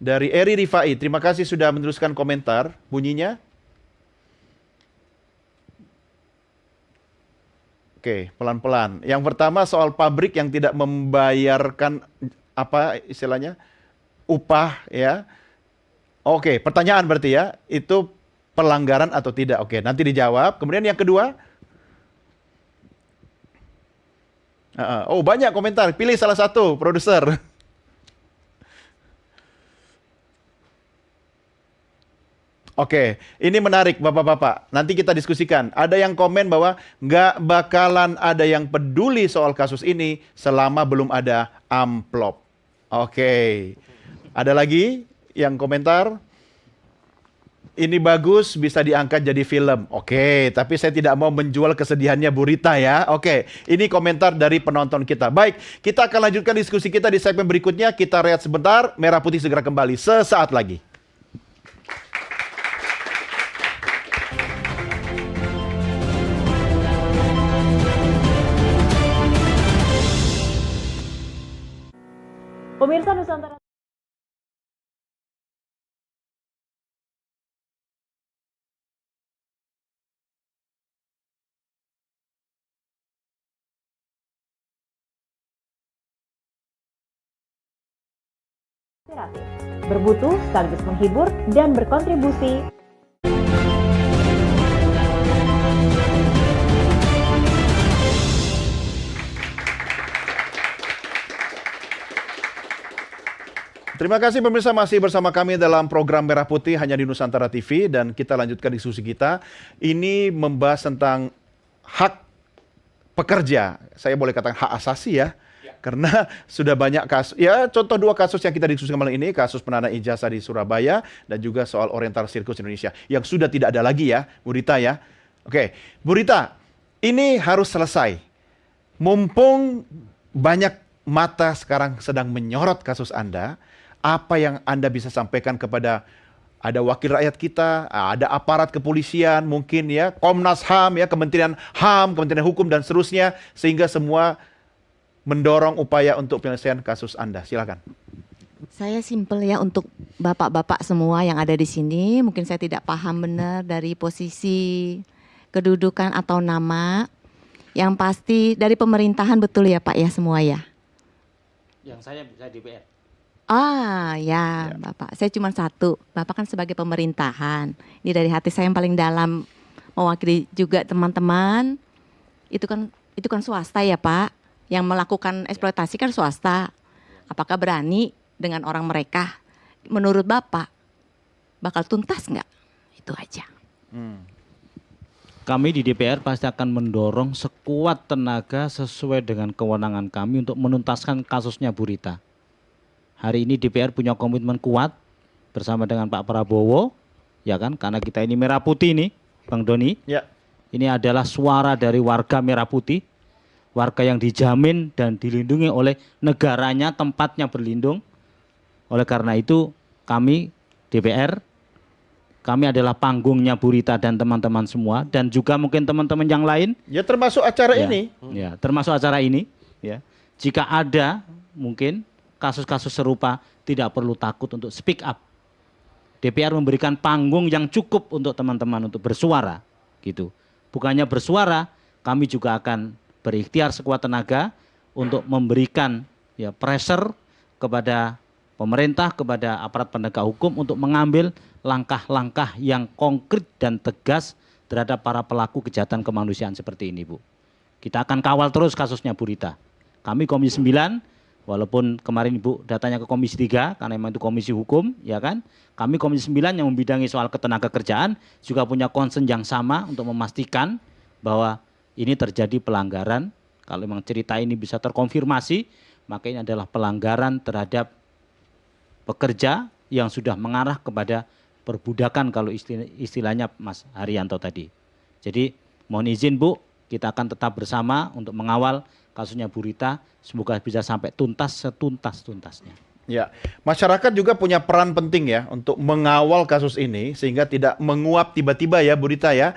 Eri Rifai. Terima kasih sudah meneruskan komentar. Bunyinya. Oke, pelan-pelan. Yang pertama soal pabrik yang tidak membayarkan apa istilahnya upah ya. Oke, pertanyaan berarti ya, itu pelanggaran atau tidak? Oke, nanti dijawab. Kemudian yang kedua, oh banyak komentar. Pilih salah satu, produser. Oke, ini menarik Bapak-Bapak. Nanti kita diskusikan. Ada yang komen bahwa nggak bakalan ada yang peduli soal kasus ini selama belum ada amplop. Oke, ada lagi yang komentar. Ini bagus, bisa diangkat jadi film. Oke, tapi saya tidak mau menjual kesedihannya Bu Rita ya. Oke, ini komentar dari penonton kita. Baik, kita akan lanjutkan diskusi kita di segmen berikutnya. Kita rehat sebentar, Merah Putih segera kembali sesaat lagi. Pemirsa Nusantara. Berbutuh sekaligus menghibur dan berkontribusi. Terima kasih pemirsa masih bersama kami dalam program Merah Putih hanya di Nusantara TV dan kita lanjutkan diskusi kita. Ini membahas tentang hak pekerja. Saya boleh katakan hak asasi ya. Karena sudah banyak kasus, ya contoh 2 kasus yang kita diskusikan malam ini, kasus penanda ijazah di Surabaya dan juga soal Oriental Circus Indonesia yang sudah tidak ada lagi ya, Bu Rita ya. Oke, Bu Rita, ini harus selesai. Mumpung banyak mata sekarang sedang menyorot kasus Anda, apa yang Anda bisa sampaikan kepada ada wakil rakyat kita, ada aparat kepolisian mungkin ya, Komnas HAM ya, Kementerian HAM, Kementerian Hukum dan seterusnya, sehingga semua mendorong upaya untuk penyelesaian kasus Anda. Silakan. Saya simpel ya untuk bapak-bapak semua yang ada di sini. Mungkin saya tidak paham benar dari posisi kedudukan atau nama. Yang pasti dari pemerintahan betul ya Pak ya semua ya. Yang saya DPR. Ah ya Bapak, saya cuma satu. Bapak kan sebagai pemerintahan. Ini dari hati saya yang paling dalam mewakili juga teman-teman. Itu kan swasta ya Pak. Yang melakukan eksploitasi kan swasta. Apakah berani dengan orang mereka? Menurut Bapak, bakal tuntas nggak? Itu aja. Kami di DPR pasti akan mendorong sekuat tenaga sesuai dengan kewenangan kami untuk menuntaskan kasusnya Bu Rita. Hari ini DPR punya komitmen kuat bersama dengan Pak Prabowo, ya kan? Karena kita ini merah putih nih, Bang Doni. Ya. Ini adalah suara dari warga merah putih, warga yang dijamin dan dilindungi oleh negaranya, tempatnya berlindung. Oleh karena itu, kami DPR, kami adalah panggungnya Bu Rita dan teman-teman semua, dan juga mungkin teman-teman yang lain. Ya termasuk acara Ya, ini. ya, termasuk acara ini. Ya, jika ada mungkin kasus-kasus serupa, tidak perlu takut untuk speak up. DPR memberikan panggung yang cukup untuk teman-teman untuk bersuara, gitu. Bukannya bersuara, kami juga akan berikhtiar sekuat tenaga untuk memberikan ya pressure kepada pemerintah, kepada aparat penegak hukum untuk mengambil langkah-langkah yang konkret dan tegas terhadap para pelaku kejahatan kemanusiaan seperti ini, Bu. Kita akan kawal terus kasusnya Bu Rita. Kami Komisi 9, walaupun kemarin Ibu datanya ke Komisi 3, karena memang itu Komisi Hukum, ya kan? Kami Komisi 9 yang membidangi soal ketenagakerjaan juga punya concern yang sama untuk memastikan bahwa ini terjadi pelanggaran. Kalau memang cerita ini bisa terkonfirmasi, maka ini adalah pelanggaran terhadap pekerja yang sudah mengarah kepada perbudakan kalau istilahnya Mas Haryanto tadi. Jadi mohon izin Bu, kita akan tetap bersama untuk mengawal kasusnya Bu Rita, semoga bisa sampai tuntas setuntas-tuntasnya. Ya, masyarakat juga punya peran penting ya untuk mengawal kasus ini sehingga tidak menguap tiba-tiba ya Bu Rita ya.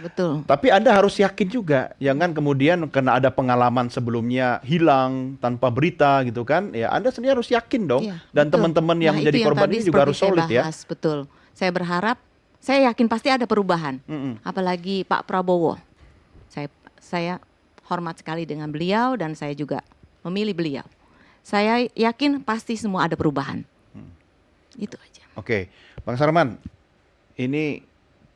Betul. Tapi Anda harus yakin juga, jangan kemudian karena ada pengalaman sebelumnya hilang tanpa berita gitu kan. Ya, Anda sendiri harus yakin dong. Iya, Dan betul. teman-teman yang Nah, menjadi itu yang korban tadi ini juga harus seperti solid saya ya. bahas, betul. Saya berharap, saya yakin pasti ada perubahan. Apalagi Pak Prabowo. Saya hormat sekali dengan beliau dan saya juga memilih beliau. Saya yakin pasti semua ada perubahan. Itu aja. Oke, Bang Sarman, ini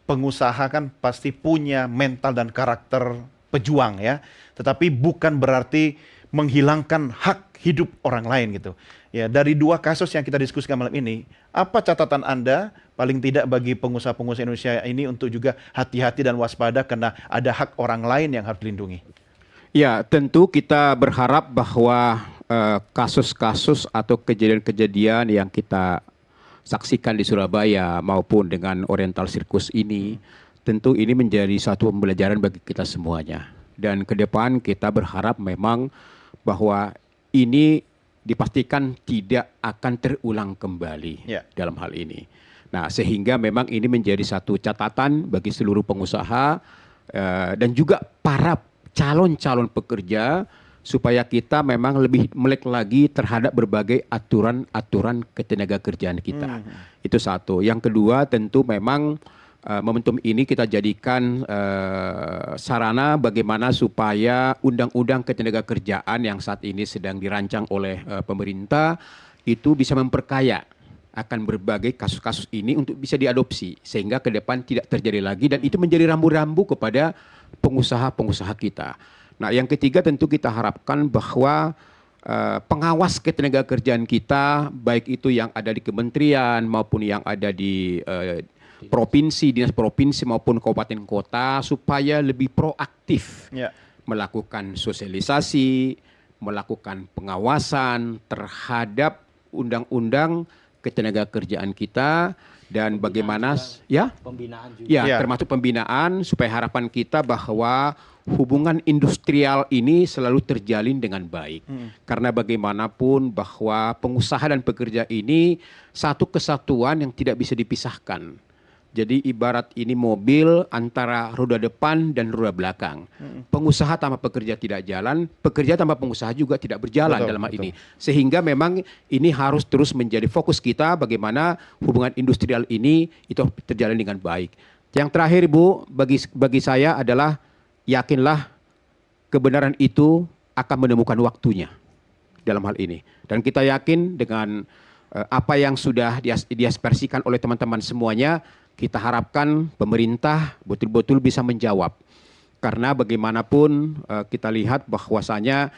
pengusaha kan pasti punya mental dan karakter pejuang ya, tetapi bukan berarti menghilangkan hak hidup orang lain gitu. Ya, dari dua kasus yang kita diskusikan malam ini, apa catatan Anda paling tidak bagi pengusaha-pengusaha Indonesia ini untuk juga hati-hati dan waspada karena ada hak orang lain yang harus dilindungi? Ya, tentu kita berharap bahwa kasus-kasus atau kejadian-kejadian yang kita saksikan di Surabaya maupun dengan Oriental Circus ini, tentu ini menjadi satu pembelajaran bagi kita semuanya. Dan ke depan kita berharap memang bahwa ini dipastikan tidak akan terulang kembali dalam hal ini. Nah, sehingga memang ini menjadi satu catatan bagi seluruh pengusaha dan juga para calon-calon pekerja supaya kita memang lebih melek lagi terhadap berbagai aturan-aturan ketenagakerjaan kita. Itu satu. Yang kedua tentu memang momentum ini kita jadikan sarana bagaimana supaya undang-undang ketenagakerjaan yang saat ini sedang dirancang oleh pemerintah itu bisa memperkaya akan berbagai kasus-kasus ini untuk bisa diadopsi sehingga ke depan tidak terjadi lagi dan itu menjadi rambu-rambu kepada pengusaha-pengusaha kita. Nah, yang ketiga tentu kita harapkan bahwa pengawas ketenagakerjaan kita, baik itu yang ada di kementerian maupun yang ada di provinsi, dinas provinsi maupun kabupaten kota, supaya lebih proaktif melakukan sosialisasi, melakukan pengawasan terhadap undang-undang ketenagakerjaan kita dan bagaimana pembinaan juga. Ya, termasuk pembinaan supaya harapan kita bahwa hubungan industrial ini selalu terjalin dengan baik. Karena bagaimanapun bahwa pengusaha dan pekerja ini satu kesatuan yang tidak bisa dipisahkan. Jadi ibarat ini mobil antara roda depan dan roda belakang. Pengusaha tanpa pekerja tidak jalan, pekerja tanpa pengusaha juga tidak berjalan dalam hal ini. Sehingga memang ini harus terus menjadi fokus kita bagaimana hubungan industrial ini itu terjalin dengan baik. Yang terakhir Bu, bagi saya adalah yakinlah kebenaran itu akan menemukan waktunya dalam hal ini. Dan kita yakin dengan apa yang sudah diaspersikan oleh teman-teman semuanya, kita harapkan pemerintah betul-betul bisa menjawab. Karena bagaimanapun kita lihat bahwasanya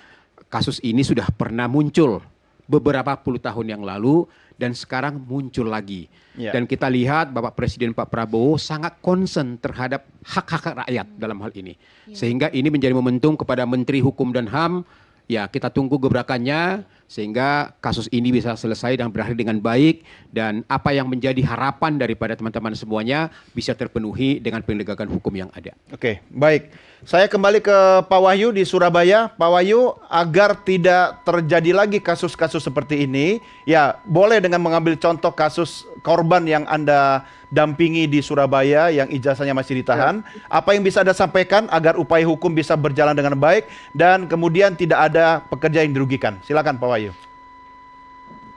kasus ini sudah pernah muncul beberapa puluh tahun yang lalu dan sekarang muncul lagi. Ya. Dan kita lihat Bapak Presiden Pak Prabowo sangat concern terhadap hak-hak rakyat dalam hal ini. Sehingga ini menjadi momentum kepada Menteri Hukum dan HAM, ya kita tunggu gebrakannya sehingga kasus ini bisa selesai dan berakhir dengan baik, dan apa yang menjadi harapan daripada teman-teman semuanya bisa terpenuhi dengan penegakan hukum yang ada. Oke, baik. Saya kembali ke Pak Wahyu di Surabaya. Pak Wahyu, agar tidak terjadi lagi kasus-kasus seperti ini, ya boleh dengan mengambil contoh kasus korban yang Anda dampingi di Surabaya yang ijazahnya masih ditahan. Apa yang bisa Anda sampaikan agar upaya hukum bisa berjalan dengan baik dan kemudian tidak ada pekerja yang dirugikan? Silakan Pak Wahyu.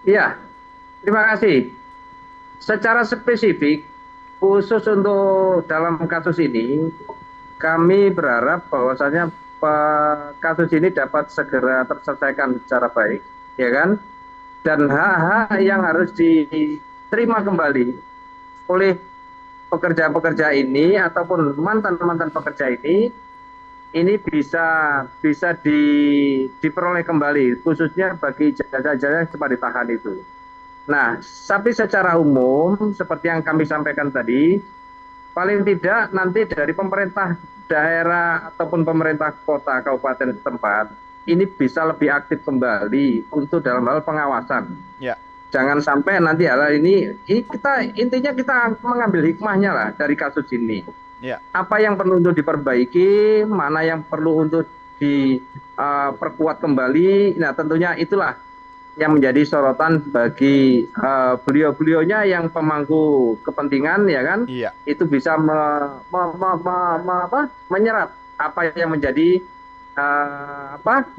Iya, terima kasih. Secara spesifik, khusus untuk dalam kasus ini, kami berharap bahwasanya kasus ini dapat segera terselesaikan secara baik, ya kan? Dan hak-hak yang harus diterima kembali oleh pekerja-pekerja ini ataupun mantan-mantan pekerja ini bisa diperoleh kembali, khususnya bagi ijazah-ijazah yang sempat ditahan itu. Nah, tapi secara umum seperti yang kami sampaikan tadi, paling tidak nanti dari pemerintah daerah ataupun pemerintah kota kabupaten setempat ini bisa lebih aktif kembali untuk dalam hal pengawasan. Ya. Jangan sampai nanti hal ini intinya kita mengambil hikmahnya lah dari kasus ini. Ya. Apa yang perlu untuk diperbaiki, mana yang perlu untuk diperkuat kembali. Nah, tentunya itulah yang menjadi sorotan bagi beliau-beliaunya yang pemangku kepentingan, ya kan? Iya. Itu bisa menyerap apa yang menjadi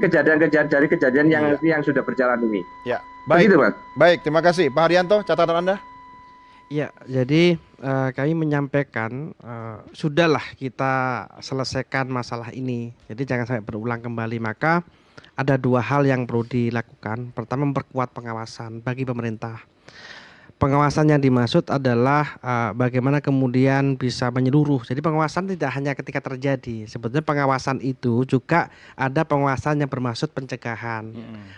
kejadian-kejadian dari kejadian yang sudah berjalan ini. Ya. Baik. Begitu, Mas. Baik, terima kasih. Pak Haryanto, catatan Anda? Ya, jadi kami menyampaikan sudahlah kita selesaikan masalah ini. Jadi jangan sampai berulang kembali. Maka ada dua hal yang perlu dilakukan. Pertama, memperkuat pengawasan bagi pemerintah. Pengawasan yang dimaksud adalah bagaimana kemudian bisa menyeluruh. Jadi pengawasan tidak hanya ketika terjadi. Sebetulnya pengawasan itu juga ada pengawasan yang bermaksud pencegahan.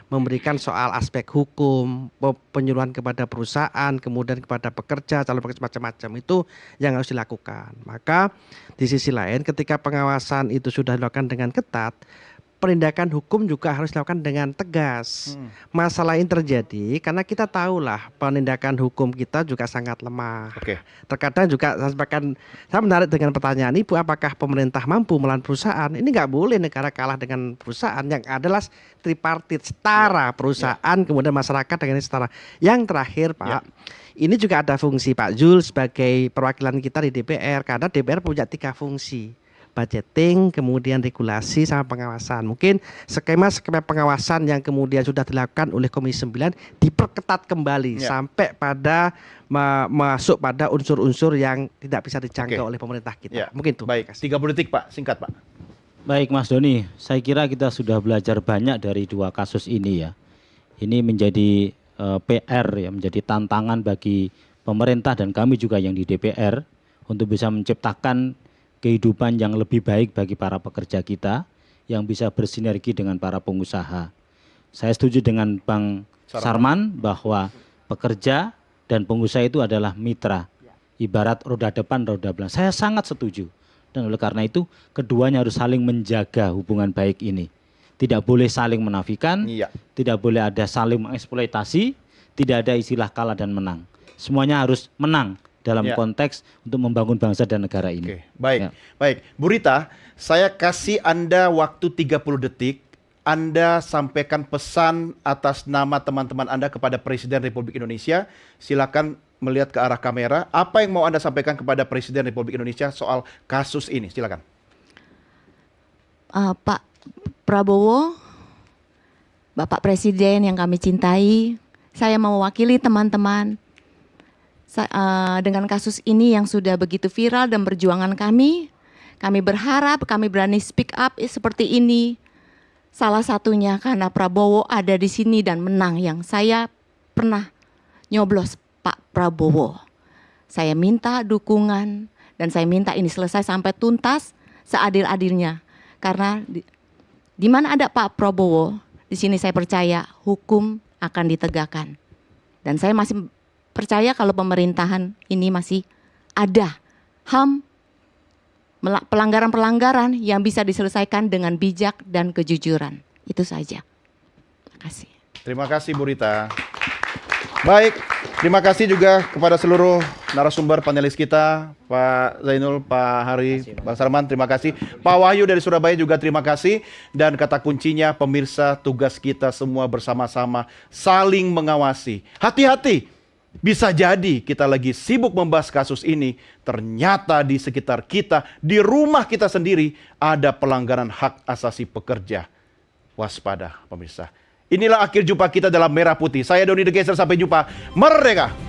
Memberikan soal aspek hukum, penyuluhan kepada perusahaan, kemudian kepada pekerja, calon pekerja macam-macam itu yang harus dilakukan. Maka di sisi lain ketika pengawasan itu sudah dilakukan dengan ketat, penindakan hukum juga harus dilakukan dengan tegas. Masalah ini terjadi karena kita tahulah penindakan hukum kita juga sangat lemah. Terkadang juga saya menarik dengan pertanyaan Ibu, apakah pemerintah mampu melawan perusahaan? Ini nggak boleh negara kalah dengan perusahaan, yang adalah tripartit, setara perusahaan kemudian masyarakat dengan setara. Yang terakhir Pak, ini juga ada fungsi Pak Jul sebagai perwakilan kita di DPR, karena DPR punya 3 fungsi. Budgeting, kemudian regulasi, sama pengawasan. Mungkin skema pengawasan yang kemudian sudah dilakukan oleh Komisi 9 diperketat kembali sampai pada masuk pada unsur-unsur yang tidak bisa dijangkau oleh pemerintah kita. Mungkin itu. Baik, 30 detik Pak, singkat Pak. Baik Mas Doni, saya kira kita sudah belajar banyak dari 2 kasus ini ya. Ini menjadi PR ya, menjadi tantangan bagi pemerintah dan kami juga yang di DPR untuk bisa menciptakan kehidupan yang lebih baik bagi para pekerja kita yang bisa bersinergi dengan para pengusaha. Saya setuju dengan Bang Sarman bahwa pekerja dan pengusaha itu adalah mitra. Ibarat roda depan, roda belakang. Saya sangat setuju. Dan oleh karena itu keduanya harus saling menjaga hubungan baik ini. Tidak boleh saling menafikan, tidak boleh ada saling mengeksploitasi, tidak ada istilah kalah dan menang. Semuanya harus menang dalam konteks untuk membangun bangsa dan negara ini. Baik, baik. Bu Rita, saya kasih Anda waktu 30 detik. Anda sampaikan pesan atas nama teman-teman Anda kepada Presiden Republik Indonesia. Silakan melihat ke arah kamera. Apa yang mau Anda sampaikan kepada Presiden Republik Indonesia soal kasus ini? Silakan. Pak Prabowo, Bapak Presiden yang kami cintai, saya mewakili teman-teman dengan kasus ini yang sudah begitu viral dan perjuangan kami berharap kami berani speak up seperti ini. Salah satunya karena Prabowo ada di sini dan menang, yang saya pernah nyoblos Pak Prabowo. Saya minta dukungan dan saya minta ini selesai sampai tuntas seadil-adilnya. Karena di mana ada Pak Prabowo, di sini saya percaya hukum akan ditegakkan. Dan saya masih percaya kalau pemerintahan ini masih ada HAM, pelanggaran-pelanggaran yang bisa diselesaikan dengan bijak dan kejujuran. Itu saja. Terima kasih. Terima kasih Bu Rita. Baik, terima kasih juga kepada seluruh narasumber panelis kita, Pak Zainul, Pak Hari, Bang Sarman, terima kasih. Pak Wahyu dari Surabaya juga terima kasih. Dan kata kuncinya, pemirsa, tugas kita semua bersama-sama saling mengawasi. Hati-hati, bisa jadi kita lagi sibuk membahas kasus ini, ternyata di sekitar kita, di rumah kita sendiri, ada pelanggaran hak asasi pekerja. Waspada, pemirsa. Inilah akhir jumpa kita dalam Merah Putih. Saya Doni The Geser, sampai jumpa. Merdeka!